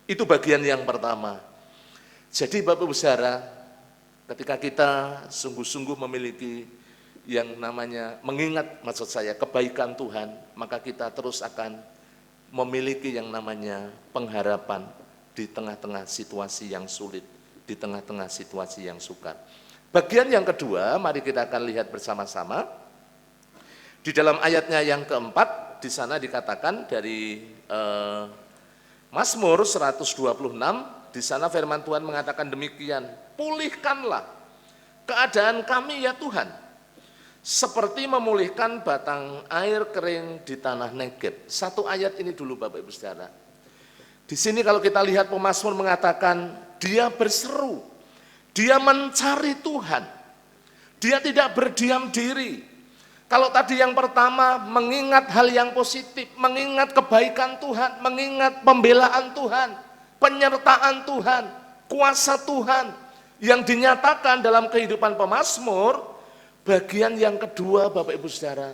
[SPEAKER 2] Itu bagian yang pertama. Jadi Bapak Ibu Saudara, ketika kita sungguh-sungguh memiliki yang namanya mengingat, maksud saya kebaikan Tuhan, maka kita terus akan memiliki yang namanya pengharapan di tengah-tengah situasi yang sulit, di tengah-tengah situasi yang sukar. Bagian yang kedua, mari kita akan lihat bersama-sama. Di dalam ayatnya yang keempat, di sana dikatakan dari Mazmur 126, di sana firman Tuhan mengatakan demikian, pulihkanlah keadaan kami ya Tuhan, seperti memulihkan batang air kering di tanah Negeb. Satu ayat ini dulu Bapak Ibu Saudara. Di sini kalau kita lihat pemazmur mengatakan dia berseru, dia mencari Tuhan, dia tidak berdiam diri. Kalau tadi yang pertama mengingat hal yang positif, mengingat kebaikan Tuhan, mengingat pembelaan Tuhan, penyertaan Tuhan, kuasa Tuhan yang dinyatakan dalam kehidupan pemazmur. Bagian yang kedua Bapak Ibu Saudara,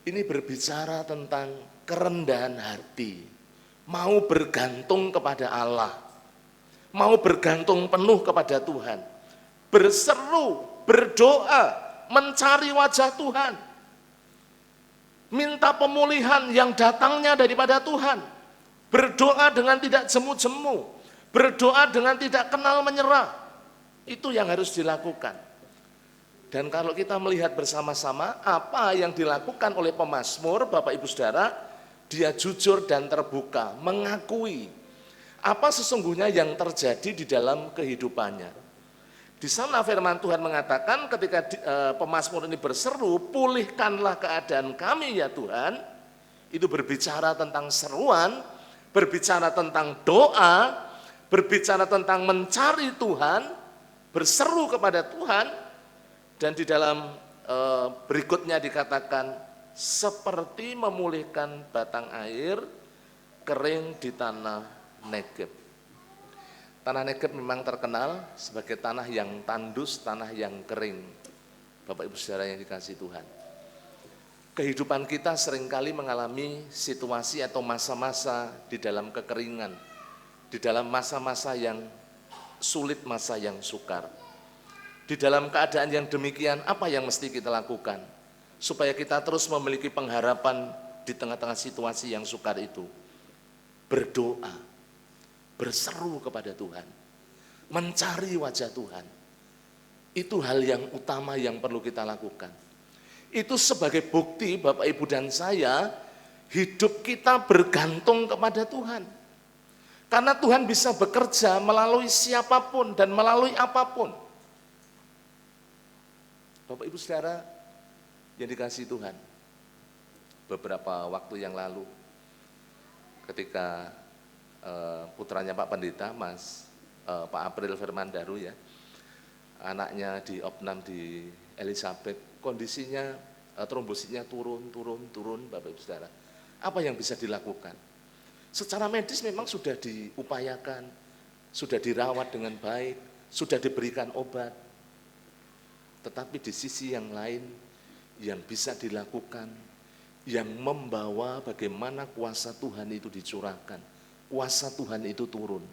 [SPEAKER 2] ini berbicara tentang kerendahan hati, mau bergantung kepada Allah, mau bergantung penuh kepada Tuhan, berseru, berdoa, mencari wajah Tuhan, minta pemulihan yang datangnya daripada Tuhan, berdoa dengan tidak jemu-jemu, berdoa dengan tidak kenal menyerah. Itu yang harus dilakukan. Dan kalau kita melihat bersama-sama apa yang dilakukan oleh pemazmur, Bapak Ibu Saudara, dia jujur dan terbuka, mengakui apa sesungguhnya yang terjadi di dalam kehidupannya. Di sana firman Tuhan mengatakan ketika pemazmur ini berseru, pulihkanlah keadaan kami ya Tuhan, itu berbicara tentang seruan, berbicara tentang doa, berbicara tentang mencari Tuhan, berseru kepada Tuhan. Dan di dalam berikutnya dikatakan seperti memulihkan batang air kering di tanah Negeb. Tanah Negeb memang terkenal sebagai tanah yang tandus, tanah yang kering. Bapak Ibu Saudara yang dikasihi Tuhan. Kehidupan kita seringkali mengalami situasi atau masa-masa di dalam kekeringan, di dalam masa-masa yang sulit, masa yang sukar. Di dalam keadaan yang demikian, apa yang mesti kita lakukan supaya kita terus memiliki pengharapan di tengah-tengah situasi yang sukar itu? Berdoa, berseru kepada Tuhan, mencari wajah Tuhan. Itu hal yang utama yang perlu kita lakukan. Itu sebagai bukti Bapak Ibu dan saya, hidup kita bergantung kepada Tuhan. Karena Tuhan bisa bekerja melalui siapapun dan melalui apapun. Bapak Ibu Saudara yang dikasihi Tuhan, beberapa waktu yang lalu ketika putranya Pak Pendeta, Pak April Firmandaru ya, anaknya di opnam di Elizabeth, kondisinya trombositnya turun Bapak Ibu Saudara. Apa yang bisa dilakukan? Secara medis memang sudah diupayakan, sudah dirawat dengan baik, sudah diberikan obat. Tetapi di sisi yang lain yang bisa dilakukan, yang membawa bagaimana kuasa Tuhan itu dicurahkan, kuasa Tuhan itu turun.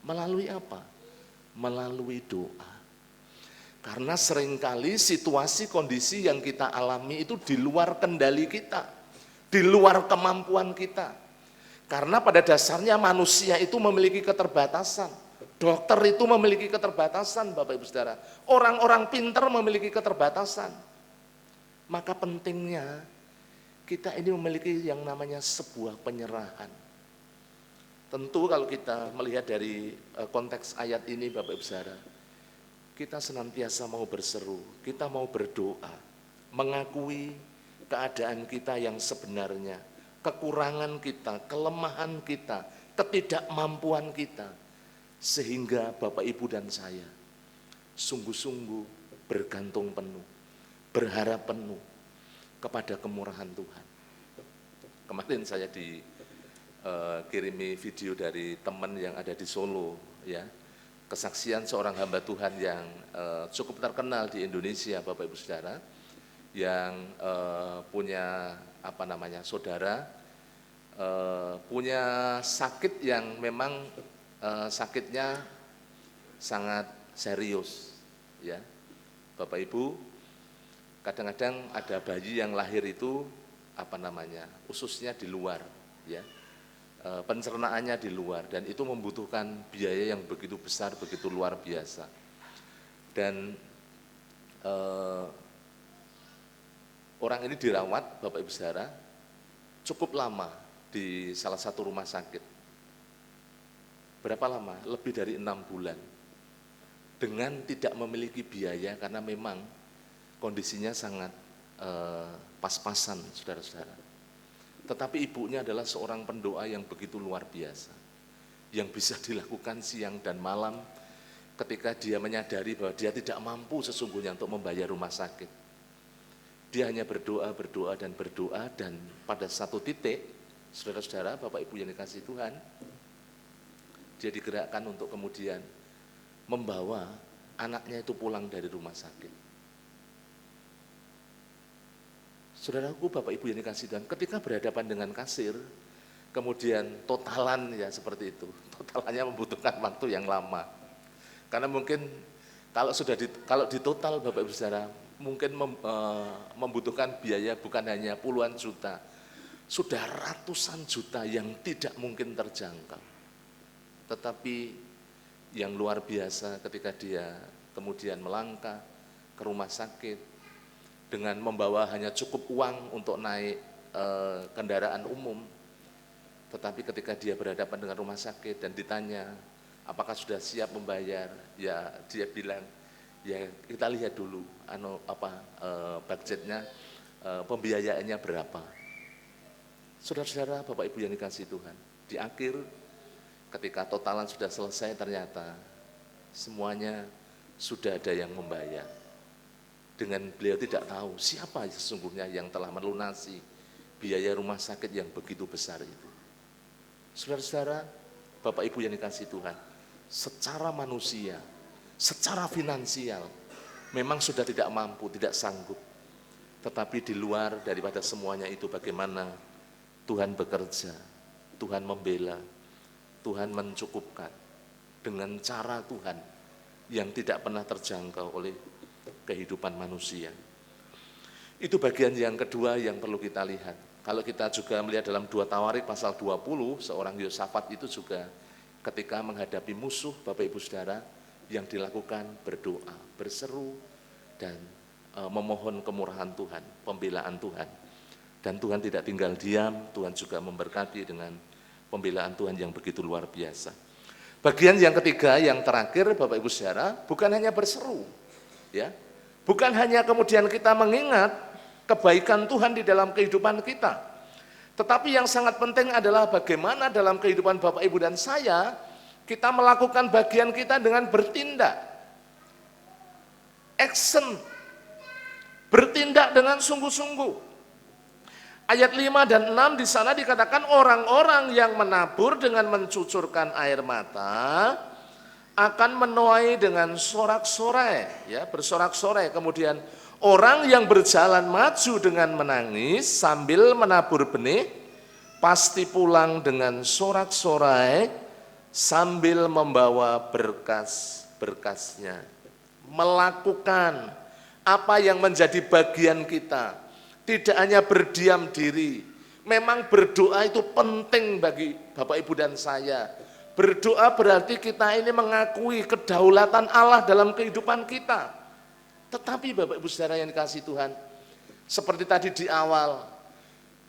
[SPEAKER 2] Melalui apa? Melalui doa. Karena seringkali situasi kondisi yang kita alami itu di luar kendali kita, di luar kemampuan kita. Karena pada dasarnya manusia itu memiliki keterbatasan. Dokter itu memiliki keterbatasan Bapak Ibu Saudara. Orang-orang pintar memiliki keterbatasan. Maka pentingnya kita ini memiliki yang namanya sebuah penyerahan. Tentu kalau kita melihat dari konteks ayat ini Bapak Ibu Saudara, kita senantiasa mau berseru, kita mau berdoa, mengakui keadaan kita yang sebenarnya, kekurangan kita, kelemahan kita, ketidakmampuan kita. Sehingga Bapak Ibu dan saya sungguh-sungguh bergantung penuh, berharap penuh kepada kemurahan Tuhan. Kemarin saya dikirimi video dari teman yang ada di Solo, ya, kesaksian seorang hamba Tuhan yang cukup terkenal di Indonesia, Bapak Ibu Saudara, yang punya saudara punya sakit yang memang sakitnya sangat serius, ya. Bapak Ibu, kadang-kadang ada bayi yang lahir itu ususnya di luar, ya, pencernaannya di luar, dan itu membutuhkan biaya yang begitu besar, begitu luar biasa. Dan orang ini dirawat, Bapak Ibu Saudara, cukup lama di salah satu rumah sakit. Berapa lama? Lebih dari 6 bulan. Dengan tidak memiliki biaya karena memang kondisinya sangat pas-pasan, saudara-saudara. Tetapi ibunya adalah seorang pendoa yang begitu luar biasa, yang bisa dilakukan siang dan malam ketika dia menyadari bahwa dia tidak mampu sesungguhnya untuk membayar rumah sakit. Dia hanya berdoa, dan pada satu titik, saudara-saudara, Bapak Ibu yang dikasihi Tuhan, dia digerakkan untuk kemudian membawa anaknya itu pulang dari rumah sakit. Saudaraku, Bapak Ibu yang dikasihi Tuhan, ketika berhadapan dengan kasir, kemudian totalan ya seperti itu, totalannya membutuhkan waktu yang lama. Karena mungkin kalau di total Bapak Ibu Saudara, mungkin membutuhkan biaya bukan hanya puluhan juta, sudah ratusan juta yang tidak mungkin terjangkau. Tetapi yang luar biasa ketika dia kemudian melangkah ke rumah sakit dengan membawa hanya cukup uang untuk naik kendaraan umum, tetapi ketika dia berhadapan dengan rumah sakit dan ditanya apakah sudah siap membayar, ya dia bilang, ya kita lihat dulu budgetnya, pembiayaannya berapa. Saudara-saudara, Bapak Ibu yang dikasihi Tuhan, di akhir ketika totalan sudah selesai, ternyata semuanya sudah ada yang membayar. Dengan beliau tidak tahu siapa sesungguhnya yang telah melunasi biaya rumah sakit yang begitu besar itu. Saudara-saudara, Bapak Ibu yang dikasihi Tuhan, secara manusia, secara finansial, memang sudah tidak mampu, tidak sanggup. Tetapi di luar daripada semuanya itu, bagaimana Tuhan bekerja, Tuhan membela, Tuhan mencukupkan dengan cara Tuhan yang tidak pernah terjangkau oleh kehidupan manusia. Itu bagian yang kedua yang perlu kita lihat. Kalau kita juga melihat dalam 2 Tawarik pasal 20, seorang Yosafat itu juga ketika menghadapi musuh, Bapak Ibu Saudara, yang dilakukan berdoa, berseru, dan memohon kemurahan Tuhan, pembelaan Tuhan. Dan Tuhan tidak tinggal diam, Tuhan juga memberkati dengan pembelaan Tuhan yang begitu luar biasa. Bagian yang ketiga, yang terakhir, Bapak Ibu Saudara, bukan hanya berseru, ya, bukan hanya kemudian kita mengingat kebaikan Tuhan di dalam kehidupan kita, tetapi yang sangat penting adalah bagaimana dalam kehidupan Bapak Ibu dan saya, kita melakukan bagian kita dengan bertindak, action, bertindak dengan sungguh-sungguh. Ayat 5 dan 6 di sana dikatakan orang-orang yang menabur dengan mencucurkan air mata akan menuai dengan sorak-sorai, ya, bersorak-sorai. Kemudian orang yang berjalan maju dengan menangis sambil menabur benih pasti pulang dengan sorak-sorai sambil membawa berkas-berkasnya. Melakukan apa yang menjadi bagian kita. Tidak hanya berdiam diri, memang berdoa itu penting bagi Bapak Ibu dan saya. Berdoa berarti kita ini mengakui kedaulatan Allah dalam kehidupan kita. Tetapi Bapak Ibu Saudara yang dikasihi Tuhan, seperti tadi di awal,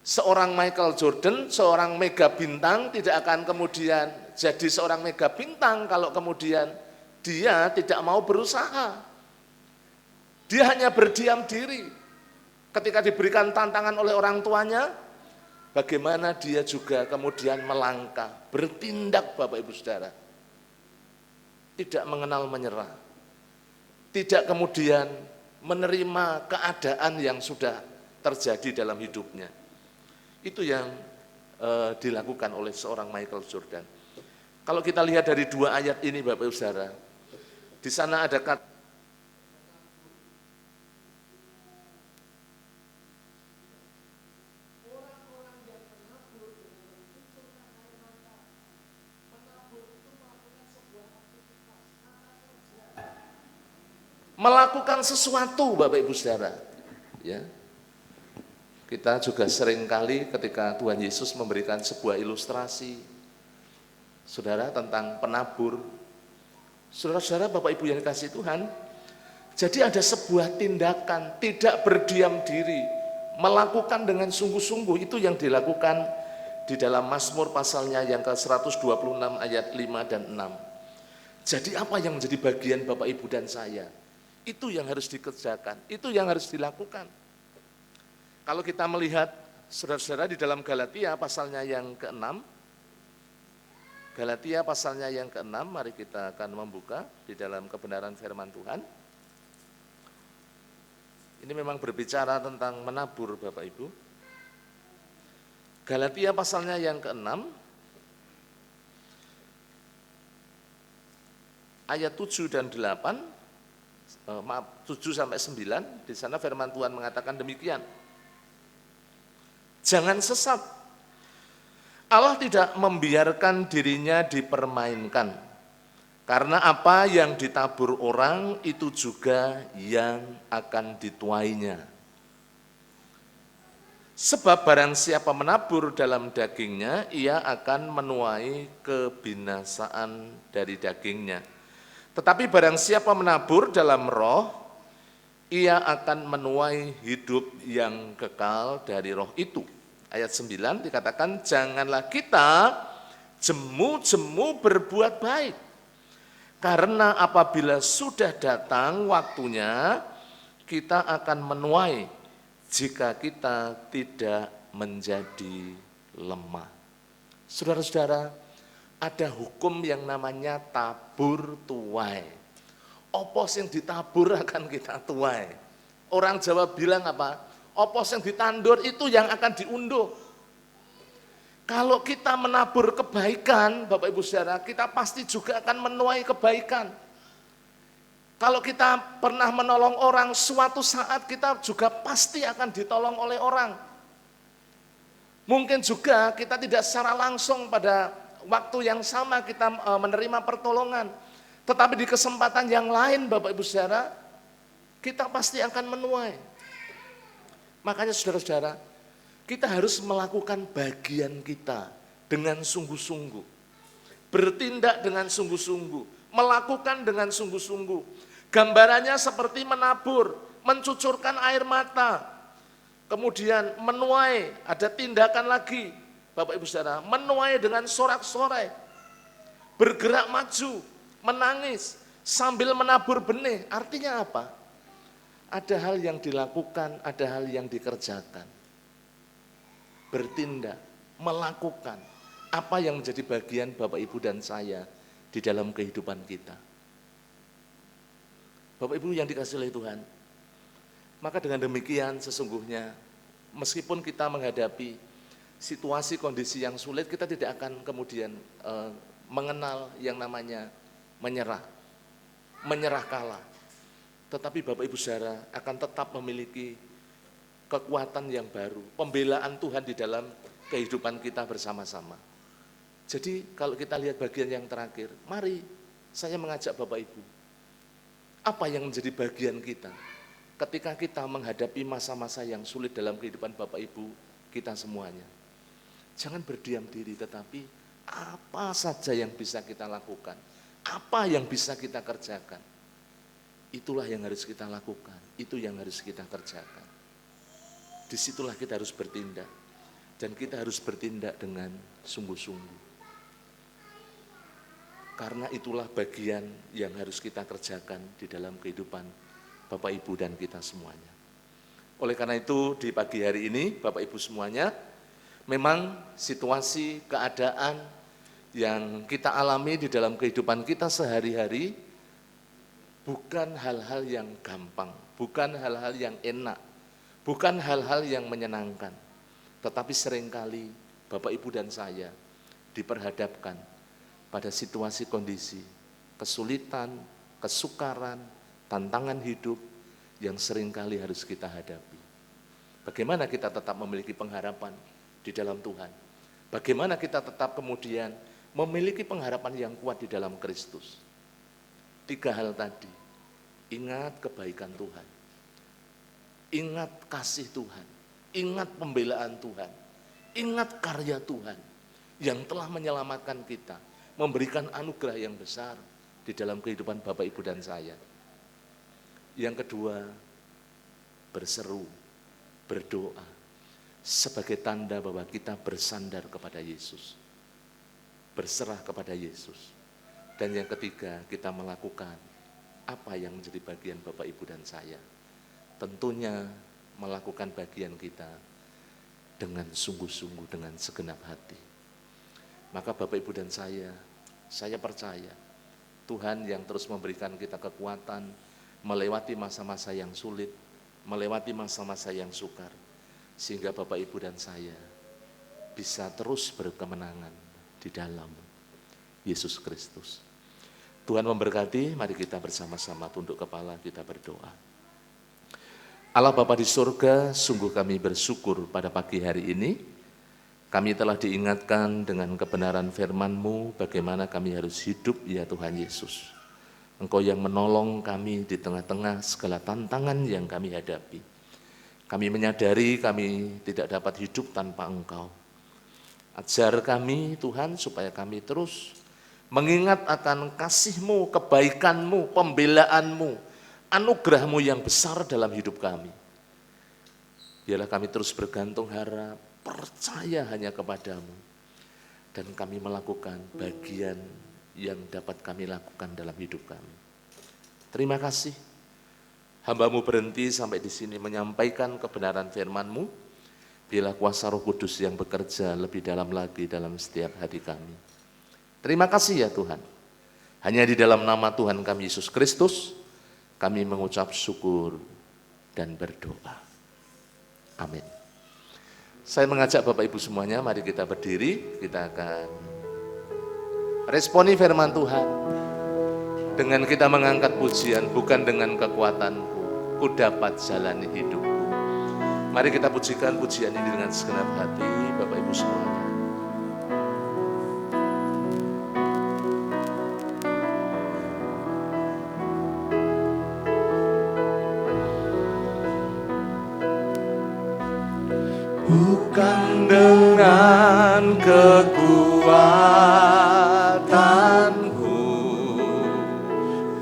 [SPEAKER 2] seorang Michael Jordan, seorang mega bintang tidak akan kemudian jadi seorang mega bintang kalau kemudian dia tidak mau berusaha. Dia hanya berdiam diri. Ketika diberikan tantangan oleh orang tuanya, bagaimana dia juga kemudian melangkah, bertindak Bapak Ibu Saudara. Tidak mengenal menyerah. Tidak kemudian menerima keadaan yang sudah terjadi dalam hidupnya. Itu yang dilakukan oleh seorang Michael Jordan. Kalau kita lihat dari 2 ayat ini Bapak Ibu Saudara, di sana ada kata melakukan sesuatu, Bapak Ibu Saudara. Ya. Kita juga seringkali ketika Tuhan Yesus memberikan sebuah ilustrasi, Saudara, tentang penabur. Saudara-saudara, Bapak Ibu yang dikasihi Tuhan, jadi ada sebuah tindakan, tidak berdiam diri, melakukan dengan sungguh-sungguh, itu yang dilakukan di dalam Mazmur pasalnya yang ke-126 ayat 5 dan 6. Jadi apa yang menjadi bagian Bapak Ibu dan saya? Itu yang harus dikerjakan, itu yang harus dilakukan. Kalau kita melihat saudara-saudara di dalam Galatia pasalnya yang ke-6, Galatia pasalnya yang ke-6, mari kita akan membuka di dalam kebenaran firman Tuhan. Ini memang berbicara tentang menabur Bapak Ibu. Galatia pasalnya yang ke-6, ayat 7 dan 8, 7 sampai 9, di sana firman Tuhan mengatakan demikian. Jangan sesat. Allah tidak membiarkan dirinya dipermainkan. Karena apa yang ditabur orang itu juga yang akan dituainya. Sebab barang siapa menabur dalam dagingnya, ia akan menuai kebinasaan dari dagingnya. Tetapi barang siapa menabur dalam roh, ia akan menuai hidup yang kekal dari roh itu. Ayat 9 dikatakan, janganlah kita jemu-jemu berbuat baik. Karena apabila sudah datang waktunya, kita akan menuai jika kita tidak menjadi lemah. Saudara-saudara, ada hukum yang namanya tabur tuai. Opos yang ditabur akan kita tuai. Orang Jawa bilang apa? Opos yang ditandur itu yang akan diunduh. Kalau kita menabur kebaikan, Bapak Ibu Saudara, kita pasti juga akan menuai kebaikan. Kalau kita pernah menolong orang, suatu saat kita juga pasti akan ditolong oleh orang. Mungkin juga kita tidak secara langsung pada waktu yang sama kita menerima pertolongan. Tetapi di kesempatan yang lain, Bapak Ibu Saudara, kita pasti akan menuai. Makanya saudara-saudara, kita harus melakukan bagian kita dengan sungguh-sungguh. Bertindak dengan sungguh-sungguh, melakukan dengan sungguh-sungguh. Gambarannya seperti menabur, mencucurkan air mata, kemudian menuai, ada tindakan lagi, Bapak Ibu Saudara, menuai dengan sorak-sorai, bergerak maju, menangis, sambil menabur benih. Artinya apa? Ada hal yang dilakukan, ada hal yang dikerjakan. Bertindak, melakukan apa yang menjadi bagian Bapak Ibu dan saya di dalam kehidupan kita. Bapak Ibu yang dikasihi oleh Tuhan, maka dengan demikian sesungguhnya meskipun kita menghadapi situasi kondisi yang sulit, kita tidak akan kemudian mengenal yang namanya menyerah kalah. Tetapi Bapak Ibu Saudara akan tetap memiliki kekuatan yang baru, pembelaan Tuhan di dalam kehidupan kita bersama-sama. Jadi kalau kita lihat bagian yang terakhir, mari saya mengajak Bapak Ibu, apa yang menjadi bagian kita ketika kita menghadapi masa-masa yang sulit dalam kehidupan Bapak Ibu kita semuanya. Jangan berdiam diri, tetapi apa saja yang bisa kita lakukan, apa yang bisa kita kerjakan. Itulah yang harus kita lakukan, itu yang harus kita kerjakan. Disitulah kita harus bertindak, dan kita harus bertindak dengan sungguh-sungguh. Karena itulah bagian yang harus kita kerjakan di dalam kehidupan Bapak Ibu dan kita semuanya. Oleh karena itu di pagi hari ini Bapak Ibu semuanya, memang situasi keadaan yang kita alami di dalam kehidupan kita sehari-hari bukan hal-hal yang gampang, bukan hal-hal yang enak, bukan hal-hal yang menyenangkan. Tetapi seringkali Bapak Ibu dan saya diperhadapkan pada situasi kondisi, kesulitan, kesukaran, tantangan hidup yang seringkali harus kita hadapi. Bagaimana kita tetap memiliki pengharapan di dalam Tuhan? Bagaimana kita tetap kemudian memiliki pengharapan yang kuat di dalam Kristus? 3 hal tadi. Ingat kebaikan Tuhan, ingat kasih Tuhan, ingat pembelaan Tuhan, ingat karya Tuhan yang telah menyelamatkan kita, memberikan anugerah yang besar di dalam kehidupan Bapak, Ibu, dan saya. Yang kedua, berseru, berdoa sebagai tanda bahwa kita bersandar kepada Yesus, berserah kepada Yesus. Dan yang ketiga, kita melakukan apa yang menjadi bagian Bapak, Ibu, dan saya. Tentunya melakukan bagian kita dengan sungguh-sungguh, dengan segenap hati. Maka Bapak, Ibu, dan saya percaya Tuhan yang terus memberikan kita kekuatan melewati masa-masa yang sulit, melewati masa-masa yang sukar, sehingga Bapak, Ibu, dan saya bisa terus berkemenangan di dalam Yesus Kristus. Tuhan memberkati, mari kita bersama-sama tunduk kepala, kita berdoa. Allah Bapa di surga, sungguh kami bersyukur pada pagi hari ini, kami telah diingatkan dengan kebenaran firman-Mu, bagaimana kami harus hidup ya Tuhan Yesus. Engkau yang menolong kami di tengah-tengah segala tantangan yang kami hadapi. Kami menyadari kami tidak dapat hidup tanpa Engkau. Ajar kami Tuhan supaya kami terus mengingat akan kasih-Mu, kebaikan-Mu, pembelaan-Mu, anugerah-Mu yang besar dalam hidup kami. Biarlah kami terus bergantung harap, percaya hanya kepada-Mu, dan kami melakukan bagian yang dapat kami lakukan dalam hidup kami. Terima kasih, hamba-Mu berhenti sampai di sini menyampaikan kebenaran firman-Mu. Biarlah kuasa Roh Kudus yang bekerja lebih dalam lagi dalam setiap hati kami. Terima kasih ya Tuhan. Hanya di dalam nama Tuhan kami Yesus Kristus, kami mengucap syukur dan berdoa. Amin. Saya mengajak Bapak Ibu semuanya, mari kita berdiri, kita akan responi firman Tuhan dengan kita mengangkat pujian, bukan dengan kekuatanku, ku dapat jalani hidupku. Mari kita pujikan pujian ini dengan segenap hati, Bapak Ibu semuanya.
[SPEAKER 1] Bukan dengan kekuatanku,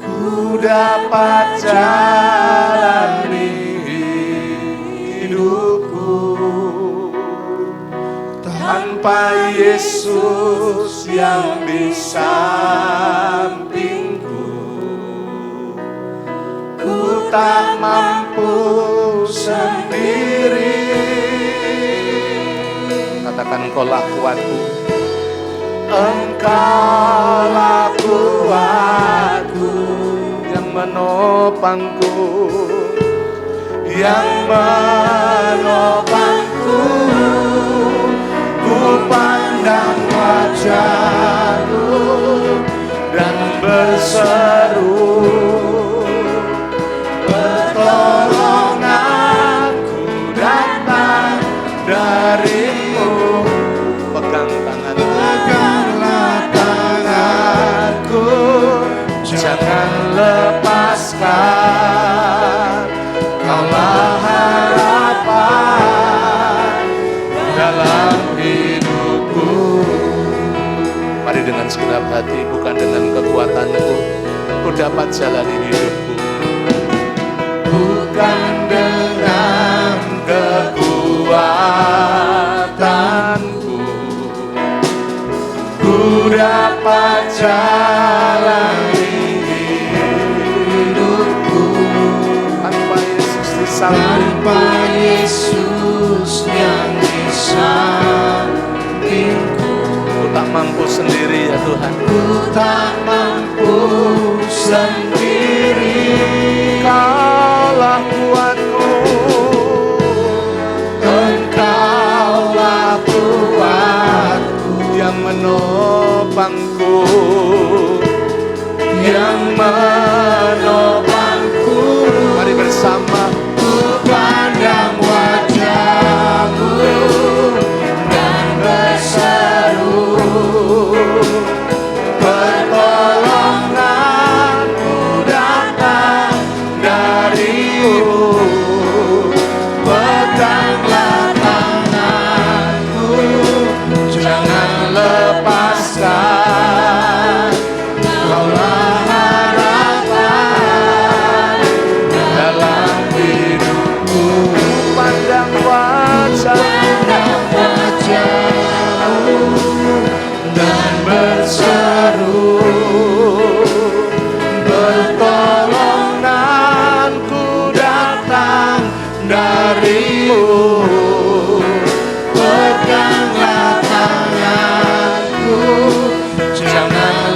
[SPEAKER 1] ku dapat jalani hidupku. Tanpa Yesus yang di sampingku, ku tak mampu sendiri.
[SPEAKER 2] Katakan Engkaulah kuatku,
[SPEAKER 1] Engkaulah kuatku,
[SPEAKER 2] yang menopangku,
[SPEAKER 1] yang menopangku. Ku pandang wajah-Mu dan berseru, pertolonganku datang dari-Mu. Peganglah tanganku, jangan lepaskan. Kaulah harapan dalam hidupku.
[SPEAKER 2] Mari dengan segenap hati, bukan dengan kekuatanku, ku dapat jalani hidupku.
[SPEAKER 1] Bukan dengan kekuatanku, ku dapat jalani hidupku.
[SPEAKER 2] Tanpa Yesus di
[SPEAKER 1] Tanpa Yesus yang di sampingku,
[SPEAKER 2] ku tak mampu sendiri ya Tuhan.
[SPEAKER 1] ku tak mampu sendiri.
[SPEAKER 2] Kaulah kuatku,
[SPEAKER 1] Engkaulah kuatku,
[SPEAKER 2] yang menopangku,
[SPEAKER 1] yang menopangku.
[SPEAKER 2] mari bersama.
[SPEAKER 1] Ku pandang wajah-Mu dan berseru, pertolongan-Mu datang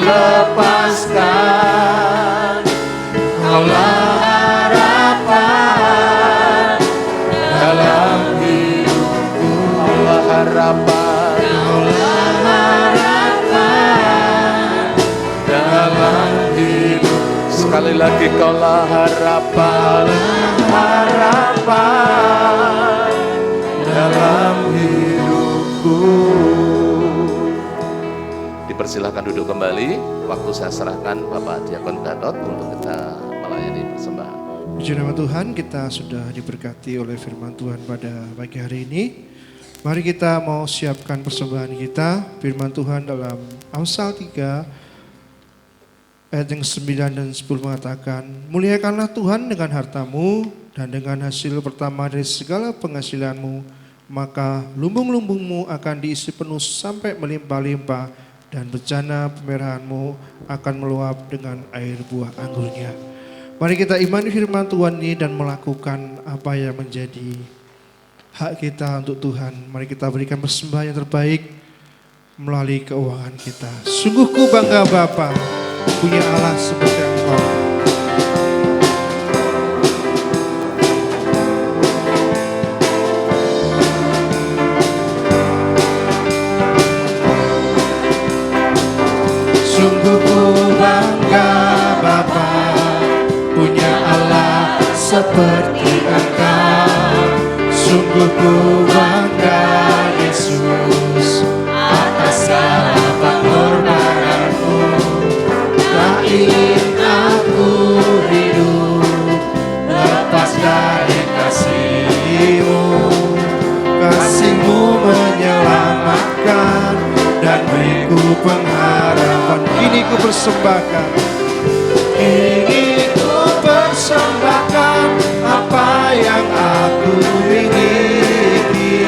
[SPEAKER 2] lepaskan. Kaulah harapan dalam hidupku. Kaulah harapan, kaulah harapan dalam hidup. Sekali lagi, kaulah harapan, harapan dalam hidupku. Dipersilahkan duduk kembali. Waktu saya serahkan Bapak Diakon Gatot untuk kita melayani persembahan.
[SPEAKER 1] Puji nama Tuhan, kita sudah diberkati oleh firman Tuhan pada pagi hari ini. Mari kita mau siapkan persembahan kita. Firman Tuhan dalam Amsal 3 ayat yang 9 dan 10 mengatakan, muliakanlah Tuhan dengan hartamu dan dengan hasil pertama dari segala penghasilanmu, maka lumbung-lumbungmu akan diisi penuh sampai melimpah-limpah, dan bejana pemerahanmu akan meluap dengan air buah anggurnya. Mari kita imani firman Tuhan ini dan melakukan apa yang menjadi hak kita untuk Tuhan. Mari kita berikan persembahan yang terbaik melalui keuangan kita. Sungguh ku bangga Bapa, punya Allah seperti Engkau. Sungguh ku bangga Bapa, punya Allah seperti Engkau. Sungguh ku bangga Yesus atas segala pengorbananmu. Tak ingin aku hidup lepas dari kasih-Mu. Kasih-Mu menyelamatkan dan beriku pengharapan. Kini ku persembahkan, kini ku persembahkan apa yang aku miliki.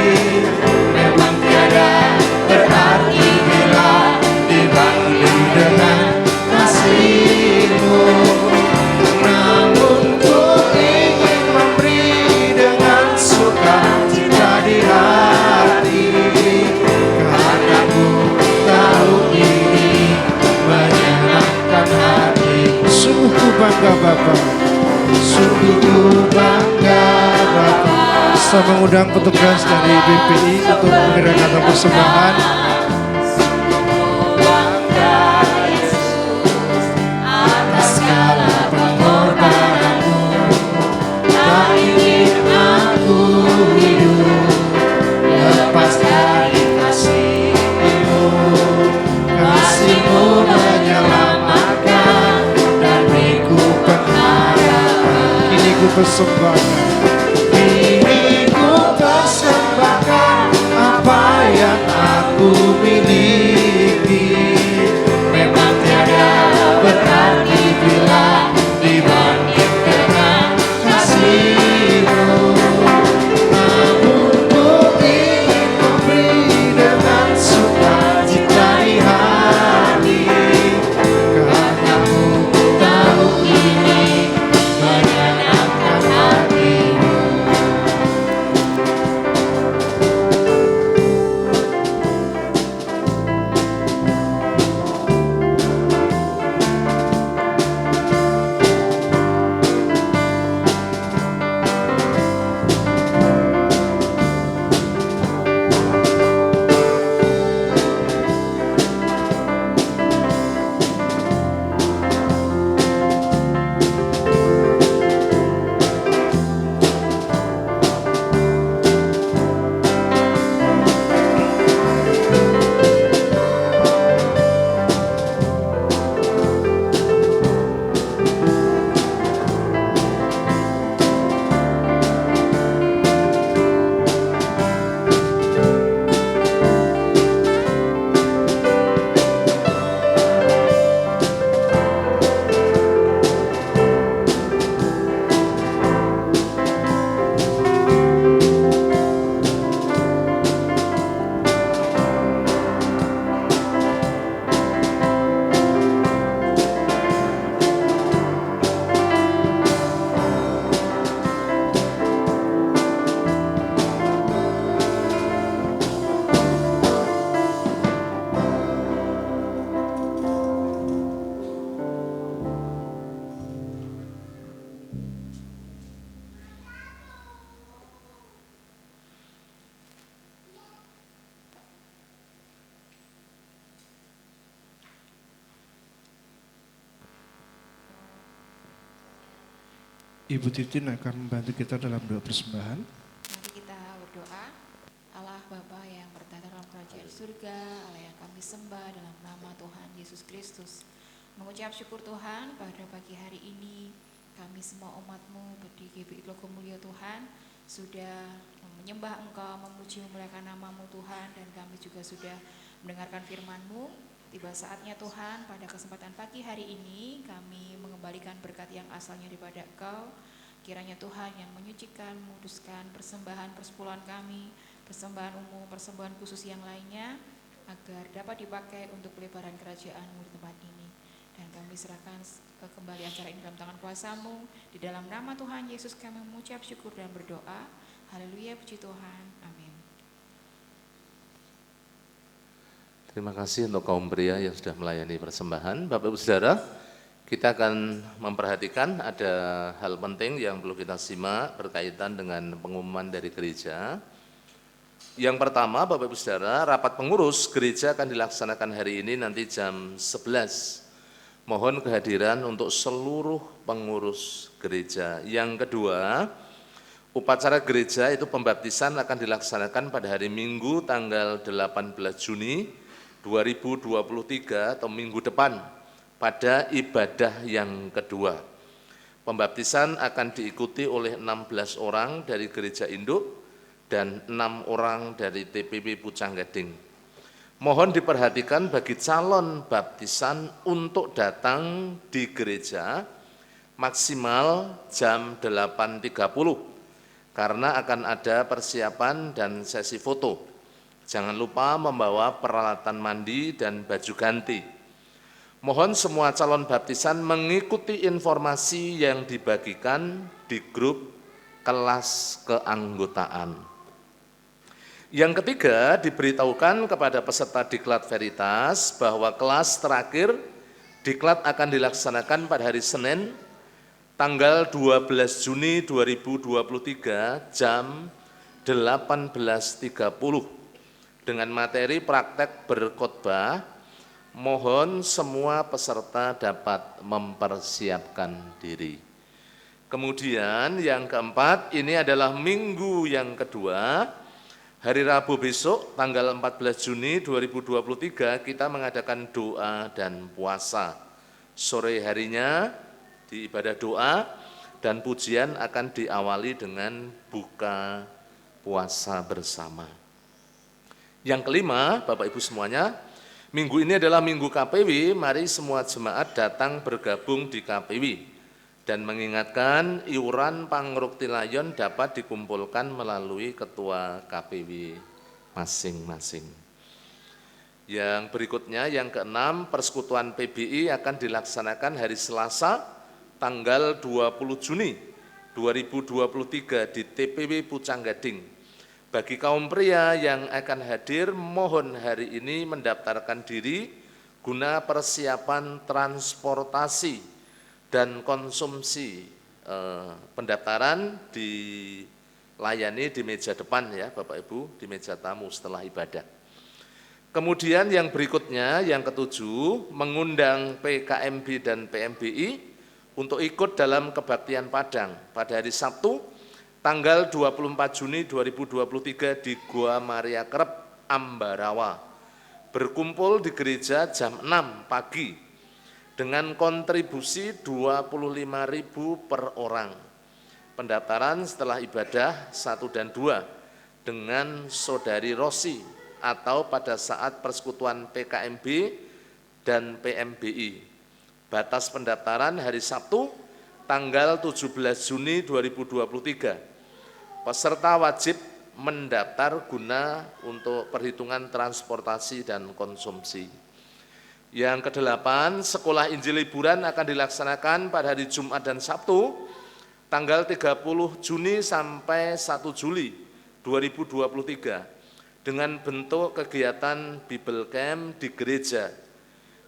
[SPEAKER 1] Memang tiada berarti bila dibanding dengan kasih-Mu. Namun ku ingin memberi dengan sukacita di hati, karena ku tahu ini menyenangkan hati. Sungguh ku bangga Bapa, sungguh ku bangga Bapa. Saya mengundang petugas dari BPI untuk mengerjakan persembahan. Atas segala pengorbananmu, tak ingin aku hidup lepas dari kasih-Mu. Kasih-Mu menyelamatkan dan beriku pengharapan. Kini ku persembahkan, kini ku persembahkan apa yang aku miliki. Memang tiada berarti bila dibanding dengan kasih-Mu. Namun ku ingin memberi dengan sukacita di hati, karena ku tahu ini menyenangkan hati. Ibu Titin akan membantu kita dalam doa persembahan.
[SPEAKER 4] Mari kita berdoa. Allah Bapa yang bertata dalam kerajaan surga, Allah yang kami sembah dalam nama Tuhan Yesus Kristus. Mengucap syukur Tuhan pada pagi hari ini, kami semua umat-Mu di GBI Logo Mulyo Tuhan sudah menyembah Engkau, memuji memuliakan nama-Mu Tuhan, dan kami juga sudah mendengarkan firman-Mu. Tiba saatnya Tuhan, pada kesempatan pagi hari ini kami mengembalikan berkat yang asalnya daripada Engkau. Kiranya Tuhan yang menyucikan, menguduskan persembahan persepuluhan kami, persembahan umum, persembahan khusus yang lainnya, agar dapat dipakai untuk pelebaran kerajaan-Mu di tempat ini. Dan kami serahkan kembali acara ini dalam tangan kuasa-Mu. Di dalam nama Tuhan Yesus kami mengucap syukur dan berdoa. Haleluya, puji Tuhan. Amin.
[SPEAKER 2] Terima kasih untuk kaum pria yang sudah melayani persembahan. Bapak Ibu Saudara, kita akan memperhatikan ada hal penting yang perlu kita simak berkaitan dengan pengumuman dari gereja. Yang pertama, Bapak Ibu Saudara, rapat pengurus gereja akan dilaksanakan hari ini nanti jam 11. Mohon kehadiran untuk seluruh pengurus gereja. Yang kedua, upacara gereja itu pembaptisan akan dilaksanakan pada hari Minggu tanggal 18 Juni 2023 atau minggu depan pada ibadah yang kedua. Pembaptisan akan diikuti oleh 16 orang dari gereja induk dan 6 orang dari TPB Pucang Gading. Mohon diperhatikan bagi calon baptisan untuk datang di gereja maksimal jam 8.30 karena akan ada persiapan dan sesi foto. Jangan lupa membawa peralatan mandi dan baju ganti. Mohon semua calon baptisan mengikuti informasi yang dibagikan di grup kelas keanggotaan. Yang ketiga, diberitahukan kepada peserta Diklat Veritas bahwa kelas terakhir Diklat akan dilaksanakan pada hari Senin tanggal 12 Juni 2023 jam 18.30 dengan materi praktek berkhotbah. Mohon semua peserta dapat mempersiapkan diri. Kemudian yang keempat, ini adalah minggu yang kedua. Hari Rabu besok tanggal 14 Juni 2023 kita mengadakan doa dan puasa. Sore harinya di ibadah doa dan pujian akan diawali dengan buka puasa bersama. Yang kelima, Bapak Ibu semuanya, minggu ini adalah minggu KPW, mari semua jemaat datang bergabung di KPW. Dan mengingatkan iuran pangrukti layon dapat dikumpulkan melalui ketua KPW masing-masing. Yang berikutnya, yang keenam, persekutuan PBI akan dilaksanakan hari Selasa tanggal 20 Juni 2023 di TPW Pucang Gading. Bagi kaum pria yang akan hadir, mohon hari ini mendaftarkan diri guna persiapan transportasi dan konsumsi. Pendaftaran dilayani di meja depan ya Bapak Ibu, di meja tamu setelah ibadah. Kemudian yang berikutnya, yang ketujuh, mengundang PKMB dan PMBI untuk ikut dalam kebaktian Padang pada hari Sabtu tanggal 24 Juni 2023 di Gua Maria Krep, Ambarawa. Berkumpul di gereja jam 6 pagi. Dengan kontribusi 25.000 per orang. Pendaftaran setelah ibadah 1 dan 2 dengan Saudari Rosi atau pada saat persekutuan PKMB dan PMBI. Batas pendaftaran hari Sabtu tanggal 17 Juni 2023. Peserta wajib mendaftar guna untuk perhitungan transportasi dan konsumsi. Yang kedelapan, sekolah Injil liburan akan dilaksanakan pada hari Jumat dan Sabtu, tanggal 30 Juni sampai 1 Juli 2023, dengan bentuk kegiatan Bible Camp di gereja.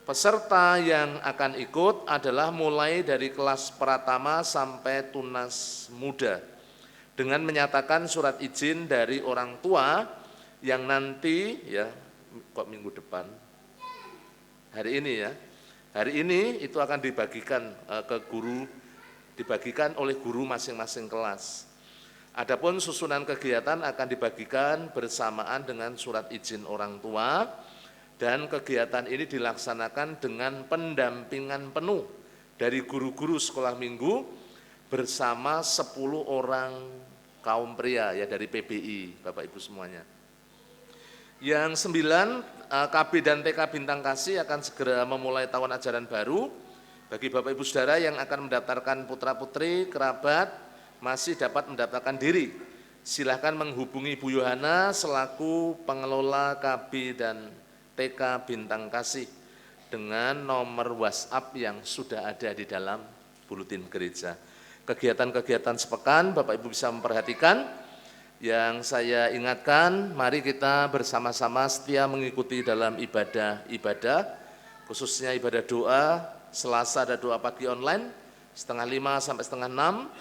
[SPEAKER 2] Peserta yang akan ikut adalah mulai dari kelas pratama sampai tunas muda, dengan menyatakan surat izin dari orang tua yang nanti, ya kok minggu depan, hari ini ya, hari ini itu akan dibagikan ke guru dibagikan oleh guru masing-masing kelas. Adapun susunan kegiatan akan dibagikan bersamaan dengan surat izin orang tua, dan kegiatan ini dilaksanakan dengan pendampingan penuh dari guru-guru sekolah minggu bersama 10 orang kaum pria ya dari PBI, Bapak Ibu semuanya. Yang 9, KB dan TK Bintang Kasih akan segera memulai tahun ajaran baru. Bagi Bapak Ibu Saudara yang akan mendaftarkan putra-putri, kerabat, masih dapat mendaftarkan diri. Silahkan menghubungi Bu Yohana selaku pengelola KB dan TK Bintang Kasih dengan nomor WhatsApp yang sudah ada di dalam buletin gereja. Kegiatan-kegiatan sepekan Bapak Ibu bisa memperhatikan. Yang saya ingatkan, mari kita bersama-sama setia mengikuti dalam ibadah-ibadah, khususnya ibadah doa. Selasa ada doa pagi online, 4:30 sampai 5:30.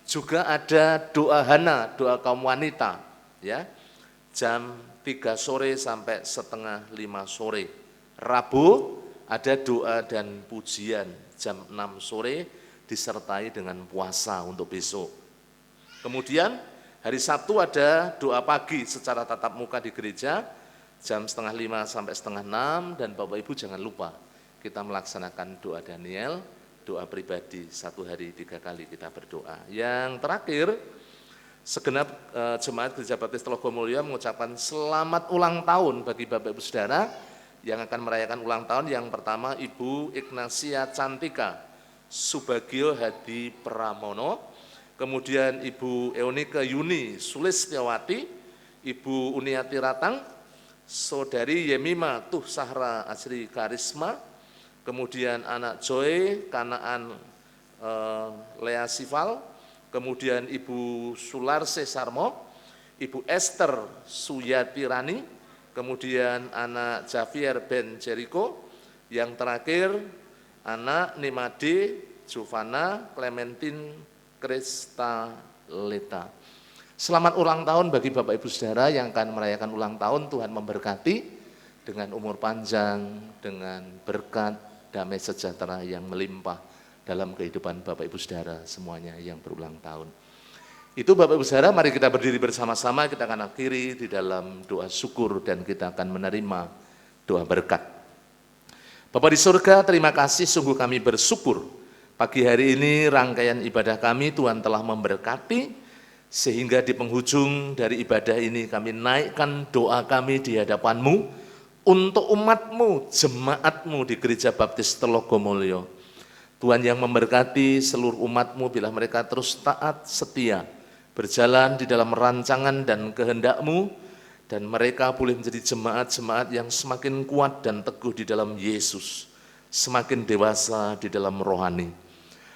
[SPEAKER 2] Juga ada doa hana, doa kaum wanita, ya, jam 3 sore sampai 4:30 sore. Rabu ada doa dan pujian, jam 6 sore, disertai dengan puasa untuk besok. Kemudian hari Sabtu ada doa pagi secara tatap muka di gereja, jam 4:30 sampai 5:30, dan Bapak Ibu jangan lupa kita melaksanakan doa Daniel, doa pribadi 1 hari 3 kali kita berdoa. Yang terakhir, segenap jemaat Gereja Baptis Telogomulyo mengucapkan selamat ulang tahun bagi Bapak Ibu Saudara yang akan merayakan ulang tahun. Yang pertama Ibu Ignasia Cantika Subagio Hadi Pramono, kemudian Ibu Eunike Yuni Sulistyawati, Ibu Uniati Ratang, Saudari Yemima Tuh Sahra Asri Karisma, kemudian anak Joy Kanaan Lea Sival, kemudian Ibu Sularse Sarmo, Ibu Esther Suyati Rani, kemudian anak Javier Ben Jericho, yang terakhir anak Nimade Jovana Clementine Krista Leta. Selamat ulang tahun bagi Bapak Ibu Saudara yang akan merayakan ulang tahun. Tuhan memberkati dengan umur panjang, dengan berkat, damai sejahtera yang melimpah dalam kehidupan Bapak Ibu Saudara semuanya yang berulang tahun. Itu Bapak Ibu Saudara, mari kita berdiri bersama-sama, kita akan akhiri di dalam doa syukur dan kita akan menerima doa berkat. Bapa di surga, terima kasih, sungguh kami bersyukur. Pagi hari ini rangkaian ibadah kami Tuhan telah memberkati, sehingga di penghujung dari ibadah ini kami naikkan doa kami di hadapan-Mu untuk umat-Mu, jemaat-Mu di Gereja Baptis Telogomulyo. Tuhan yang memberkati seluruh umat-Mu bila mereka terus taat, setia, berjalan di dalam rancangan dan kehendak-Mu, dan mereka boleh menjadi jemaat-jemaat yang semakin kuat dan teguh di dalam Yesus, semakin dewasa di dalam rohani.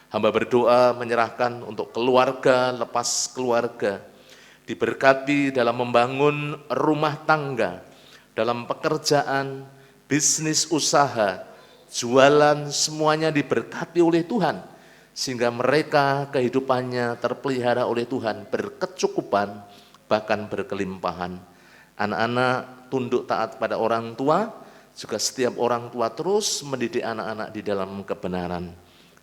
[SPEAKER 2] Hamba berdoa menyerahkan untuk keluarga lepas keluarga, diberkati dalam membangun rumah tangga, dalam pekerjaan, bisnis usaha, jualan, semuanya diberkati oleh Tuhan, sehingga mereka kehidupannya terpelihara oleh Tuhan, berkecukupan, bahkan berkelimpahan. Anak-anak tunduk taat pada orang tua, juga setiap orang tua terus mendidik anak-anak di dalam kebenaran.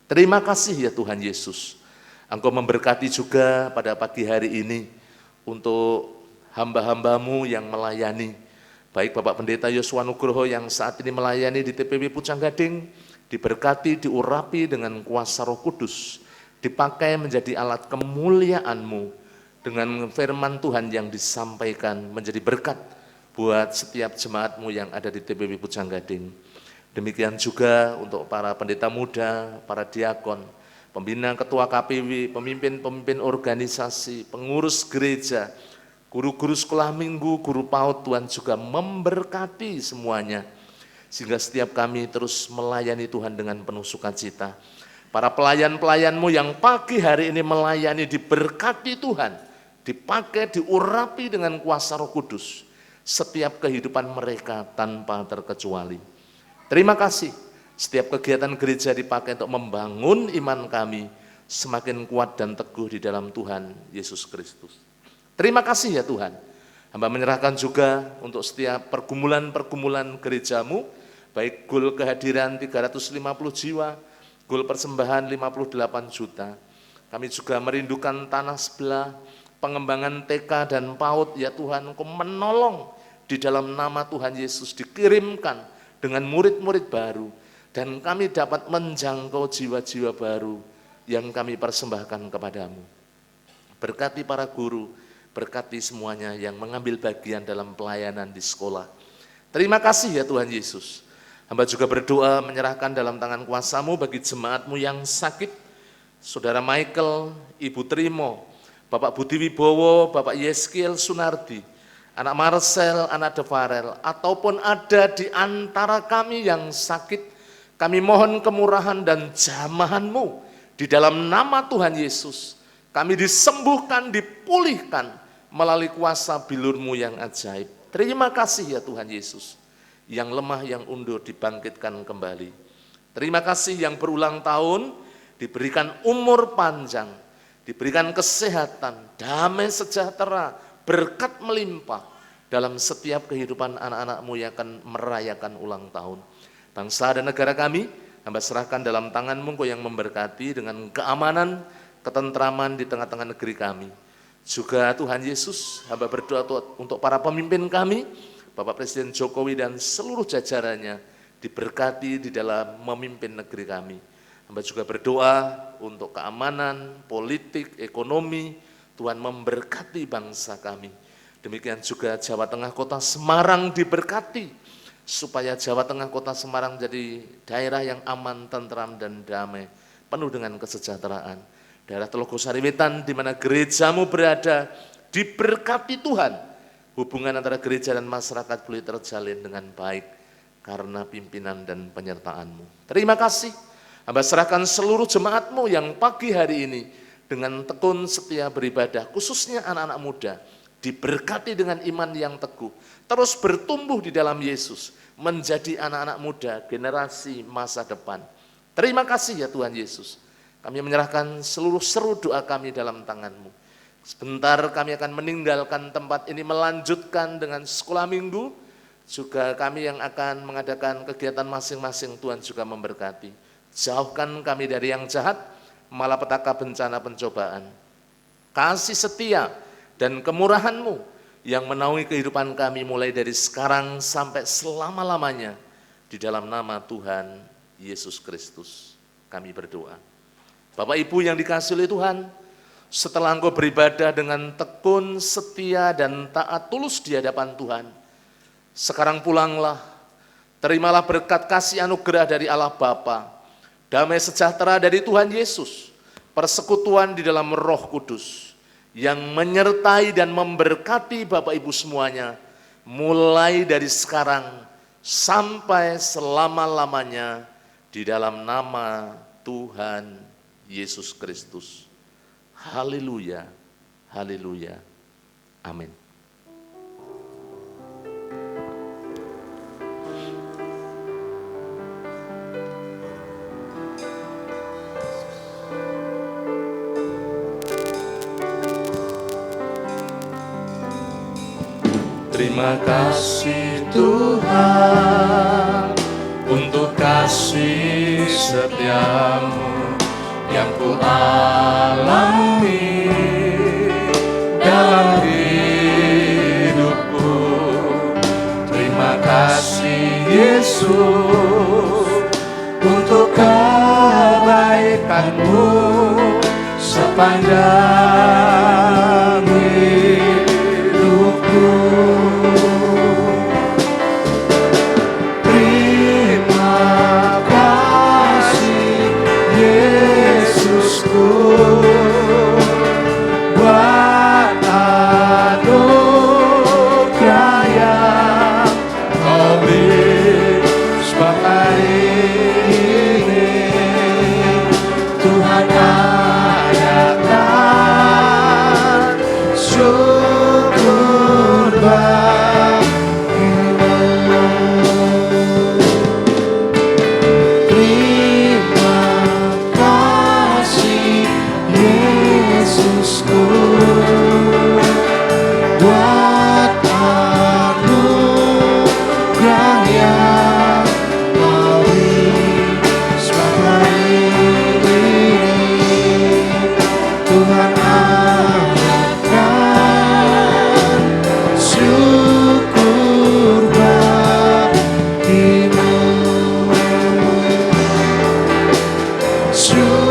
[SPEAKER 2] Terima kasih ya Tuhan Yesus, Engkau memberkati juga pada pagi hari ini untuk hamba-hamba-Mu yang melayani, baik Bapak Pendeta Yosua Nugroho yang saat ini melayani di TPW Pucang Gading, diberkati, diurapi dengan kuasa Roh Kudus, dipakai menjadi alat kemuliaan-Mu dengan firman Tuhan yang disampaikan menjadi berkat buat setiap jemaat-Mu yang ada di TPW Pucang Gading. Demikian juga untuk para pendeta muda, para diakon, pembina ketua KPW, pemimpin-pemimpin organisasi, pengurus gereja, guru-guru sekolah minggu, guru PAUD, Tuhan juga memberkati semuanya. Sehingga setiap kami terus melayani Tuhan dengan penuh sukacita. Para pelayan-pelayan-Mu yang pagi hari ini melayani diberkati Tuhan, dipakai, diurapi dengan kuasa Roh Kudus. Setiap kehidupan mereka tanpa terkecuali. Terima kasih, setiap kegiatan gereja dipakai untuk membangun iman kami semakin kuat dan teguh di dalam Tuhan Yesus Kristus. Terima kasih ya Tuhan. Hamba menyerahkan juga untuk setiap pergumulan-pergumulan gereja-Mu, baik goal kehadiran 350 jiwa, goal persembahan 58 juta, Kami juga merindukan tanah sebelah, pengembangan TK dan PAUD, ya Tuhan, Engkau menolong di dalam nama Tuhan Yesus, dikirimkan dengan murid-murid baru, dan kami dapat menjangkau jiwa-jiwa baru yang kami persembahkan kepadamu. Berkati para guru, berkati semuanya yang mengambil bagian dalam pelayanan di sekolah. Terima kasih ya Tuhan Yesus. Hamba juga berdoa menyerahkan dalam tangan kuasa-Mu bagi jemaat-Mu yang sakit, Saudara Michael, Ibu Trimo, Bapak Budi Wibowo, Bapak Yeskiel Sunardi, anak Marcel, anak Devarel, ataupun ada di antara kami yang sakit, kami mohon kemurahan dan jamahan-Mu di dalam nama Tuhan Yesus. Kami disembuhkan, dipulihkan melalui kuasa bilur-Mu yang ajaib. Terima kasih ya Tuhan Yesus. Yang lemah, yang undur dibangkitkan kembali. Terima kasih yang berulang tahun, diberikan umur panjang, diberikan kesehatan, damai sejahtera, berkat melimpah dalam setiap kehidupan anak-anak-Mu yang akan merayakan ulang tahun. Bangsa dan negara kami, hamba serahkan dalam tangan-Mu, Engkau yang memberkati dengan keamanan, ketentraman di tengah-tengah negeri kami. Juga Tuhan Yesus, hamba berdoa untuk para pemimpin kami, Bapak Presiden Jokowi dan seluruh jajarannya, diberkati di dalam memimpin negeri kami. Hamba juga berdoa untuk keamanan, politik, ekonomi, Tuhan memberkati bangsa kami. Demikian juga Jawa Tengah Kota Semarang diberkati, supaya Jawa Tengah Kota Semarang jadi daerah yang aman, tentram, dan damai, penuh dengan kesejahteraan. Daerah Telogosari Wetan di mana gereja-Mu berada, diberkati Tuhan. Hubungan antara gereja dan masyarakat boleh terjalin dengan baik karena pimpinan dan penyertaan-Mu. Terima kasih. Hamba serahkan seluruh jemaat-Mu yang pagi hari ini dengan tekun setia beribadah, khususnya anak-anak muda, diberkati dengan iman yang teguh, terus bertumbuh di dalam Yesus, menjadi anak-anak muda generasi masa depan. Terima kasih ya Tuhan Yesus. Kami menyerahkan seluruh seru doa kami dalam tangan-Mu. Sebentar kami akan meninggalkan tempat ini, melanjutkan dengan sekolah minggu. Juga kami yang akan mengadakan kegiatan masing-masing, Tuhan juga memberkati. Jauhkan kami dari yang jahat, malapetaka, bencana, pencobaan. Kasih setia dan kemurahan-Mu yang menaungi kehidupan kami mulai dari sekarang sampai selama-lamanya. Di dalam nama Tuhan Yesus Kristus kami berdoa. Bapak Ibu yang dikasihi oleh Tuhan, setelah Engkau beribadah dengan tekun, setia, dan taat tulus di hadapan Tuhan, sekarang pulanglah, terimalah berkat kasih anugerah dari Allah Bapa, damai sejahtera dari Tuhan Yesus, persekutuan di dalam Roh Kudus, yang menyertai dan memberkati Bapak Ibu semuanya, mulai dari sekarang sampai selama-lamanya, di dalam nama Tuhan Yesus Kristus. Haleluya, haleluya, amin. Terima kasih Tuhan untuk kasih setia-Mu yang ku alami dalam hidupku. Terima kasih Yesus untuk kebaikan-Mu sepanjang hidupku. Terima kasih Yesusku buat anugerah yang Kau beri. Sebab hari ini Tuhan adakan syukur bagimu. Terima kasih Yesusku buat anugerah yang Kau beri. Sebab hari ini
[SPEAKER 1] Yesus.